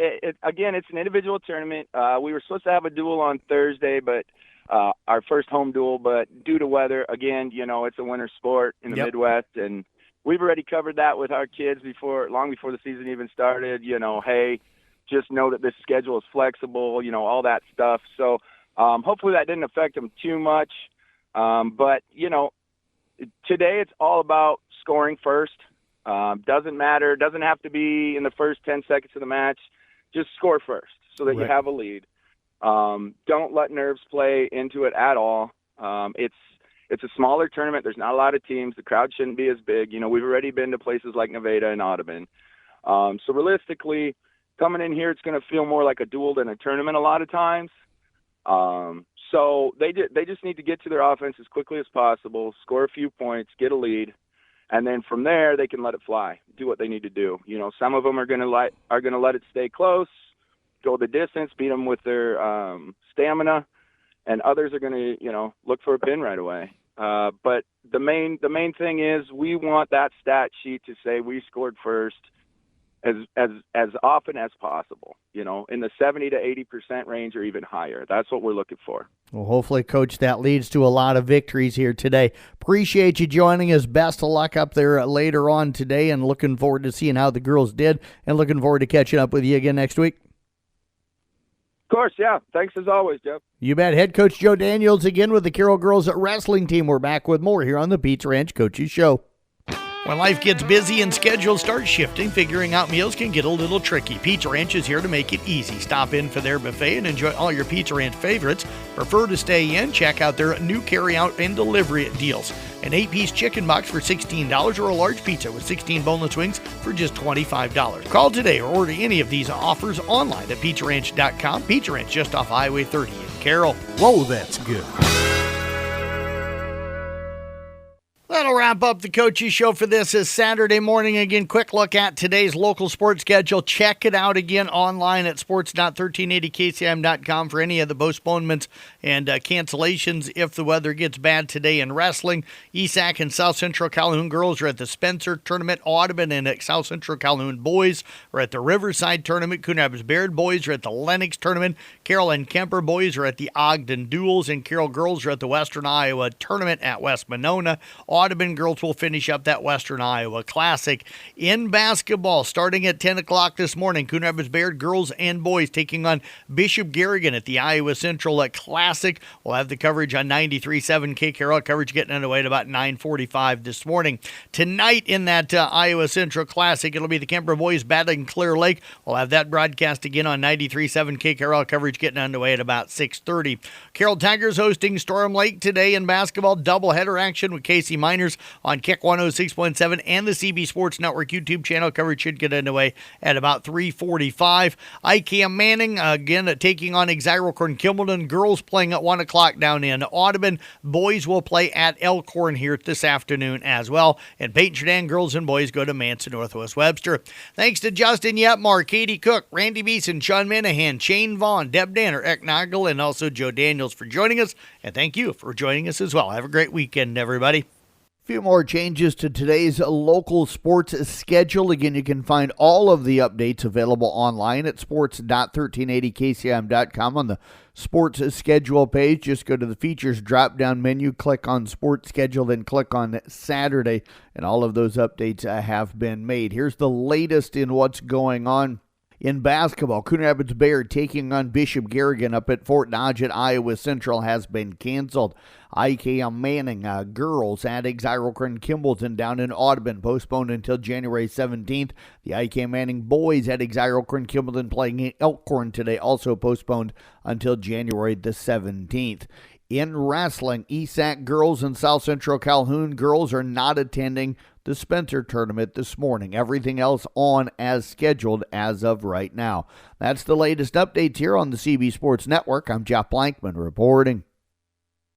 Speaker 25: again, it's an individual tournament. We were supposed to have a duel on Thursday, but our first home duel, but due to weather, again, it's a winter sport in the Midwest, and we've already covered that with our kids long before the season even started. Hey, just know that this schedule is flexible, all that stuff. So hopefully that didn't affect them too much. But, today it's all about scoring first. Doesn't matter. Doesn't have to be in the first 10 seconds of the match. Just score first so that you have a lead. Don't let nerves play into it at all. It's a smaller tournament. There's not a lot of teams. The crowd shouldn't be as big. We've already been to places like Nevada and Audubon. So realistically, coming in here, it's going to feel more like a duel than a tournament a lot of times. So they just need to get to their offense as quickly as possible, score a few points, get a lead. And then from there, they can let it fly, do what they need to do. Some of them are going to let it stay close, go the distance, beat them with their stamina, and others are going to, look for a pin right away. But the main thing is we want that stat sheet to say we scored first as often as possible, in the 70 to 80% range or even higher. That's what we're looking for.
Speaker 2: Well, hopefully, Coach, that leads to a lot of victories here today. Appreciate you joining us. Best of luck up there later on today, and looking forward to seeing how the girls did, and looking forward to catching up with you again next week.
Speaker 25: Of course, yeah. Thanks as always, Jeff.
Speaker 2: You bet. Head Coach Joe Daniels again with the Carroll Girls Wrestling Team. We're back with more here on the Pizza Ranch Coaches Show. When life gets busy and schedules start shifting, figuring out meals can get a little tricky. Pizza Ranch is here to make it easy. Stop in for their buffet and enjoy all your Pizza Ranch favorites. Prefer to stay in? Check out their new carry-out and delivery deals. An 8-piece chicken box for $16 or a large pizza with 16 boneless wings for just $25. Call today or order any of these offers online at PizzaRanch.com. Pizza Ranch just off Highway 30 in Carroll.
Speaker 1: Whoa, that's good.
Speaker 2: That'll wrap up the Coaches Show for this Saturday morning. Again, quick look at today's local sports schedule. Check it out again online at sports.1380kcm.com for any of the postponements and cancellations if the weather gets bad today in wrestling. ESAC and South Central Calhoun girls are at the Spencer Tournament. Audubon and South Central Calhoun boys are at the Riverside Tournament. Coon Rapids Baird boys are at the Lennox Tournament. Carroll and Kemper boys are at the Ogden Duels. And Carroll girls are at the Western Iowa Tournament at West Monona. Audubon girls will finish up that Western Iowa Classic. In basketball, starting at 10 o'clock this morning, Coon Rapids Bayard girls and boys taking on Bishop Garrigan at the Iowa Central Classic. We'll have the coverage on 93.7 KCarroll. Coverage getting underway at about 9:45 this morning. Tonight in that Iowa Central Classic, it'll be the Kemper boys battling Clear Lake. We'll have that broadcast again on 93.7 KCarroll. Coverage getting underway at about 6:30. Carroll Tigers hosting Storm Lake today in basketball. Doubleheader action with Casey Miners on Kick 106.7 and the CB Sports Network YouTube channel. Coverage should get underway at about 3:45. ICAM Manning again taking on Exira-Corn Kimballton. Girls playing at 1 o'clock down in Audubon. Boys will play at Elkhorn here this afternoon as well. And Peyton-Sheridan girls and boys go to Manson Northwest Webster. Thanks to Justin Yetmar, Katie Cook, Randy Beeson, Sean Minahan, Shane Vaughn, Deb Danner, Eck Nagel, and also Joe Daniels for joining us. And thank you for joining us as well. Have a great weekend, everybody.
Speaker 6: Few more changes to today's local sports schedule. Again, you can find all of the updates available online at sports.1380kcim.com on the sports schedule page. Just go to the features drop-down menu, click on sports schedule, then click on Saturday, and all of those updates have been made. Here's the latest in what's going on. In basketball, Coon Rapids Bayard taking on Bishop Garrigan up at Fort Dodge at Iowa Central has been canceled. IKM Manning girls at Exira-Corn Kimballton down in Audubon postponed until January 17th. The IKM Manning boys at Exira-Corn Kimballton playing in Elkhorn today also postponed until January the 17th. In wrestling, ESAC girls and South Central Calhoun girls are not attending the Spencer tournament this morning. Everything else on as scheduled as of right now. That's the latest updates here on the CB Sports Network. I'm Jeff Blankman reporting.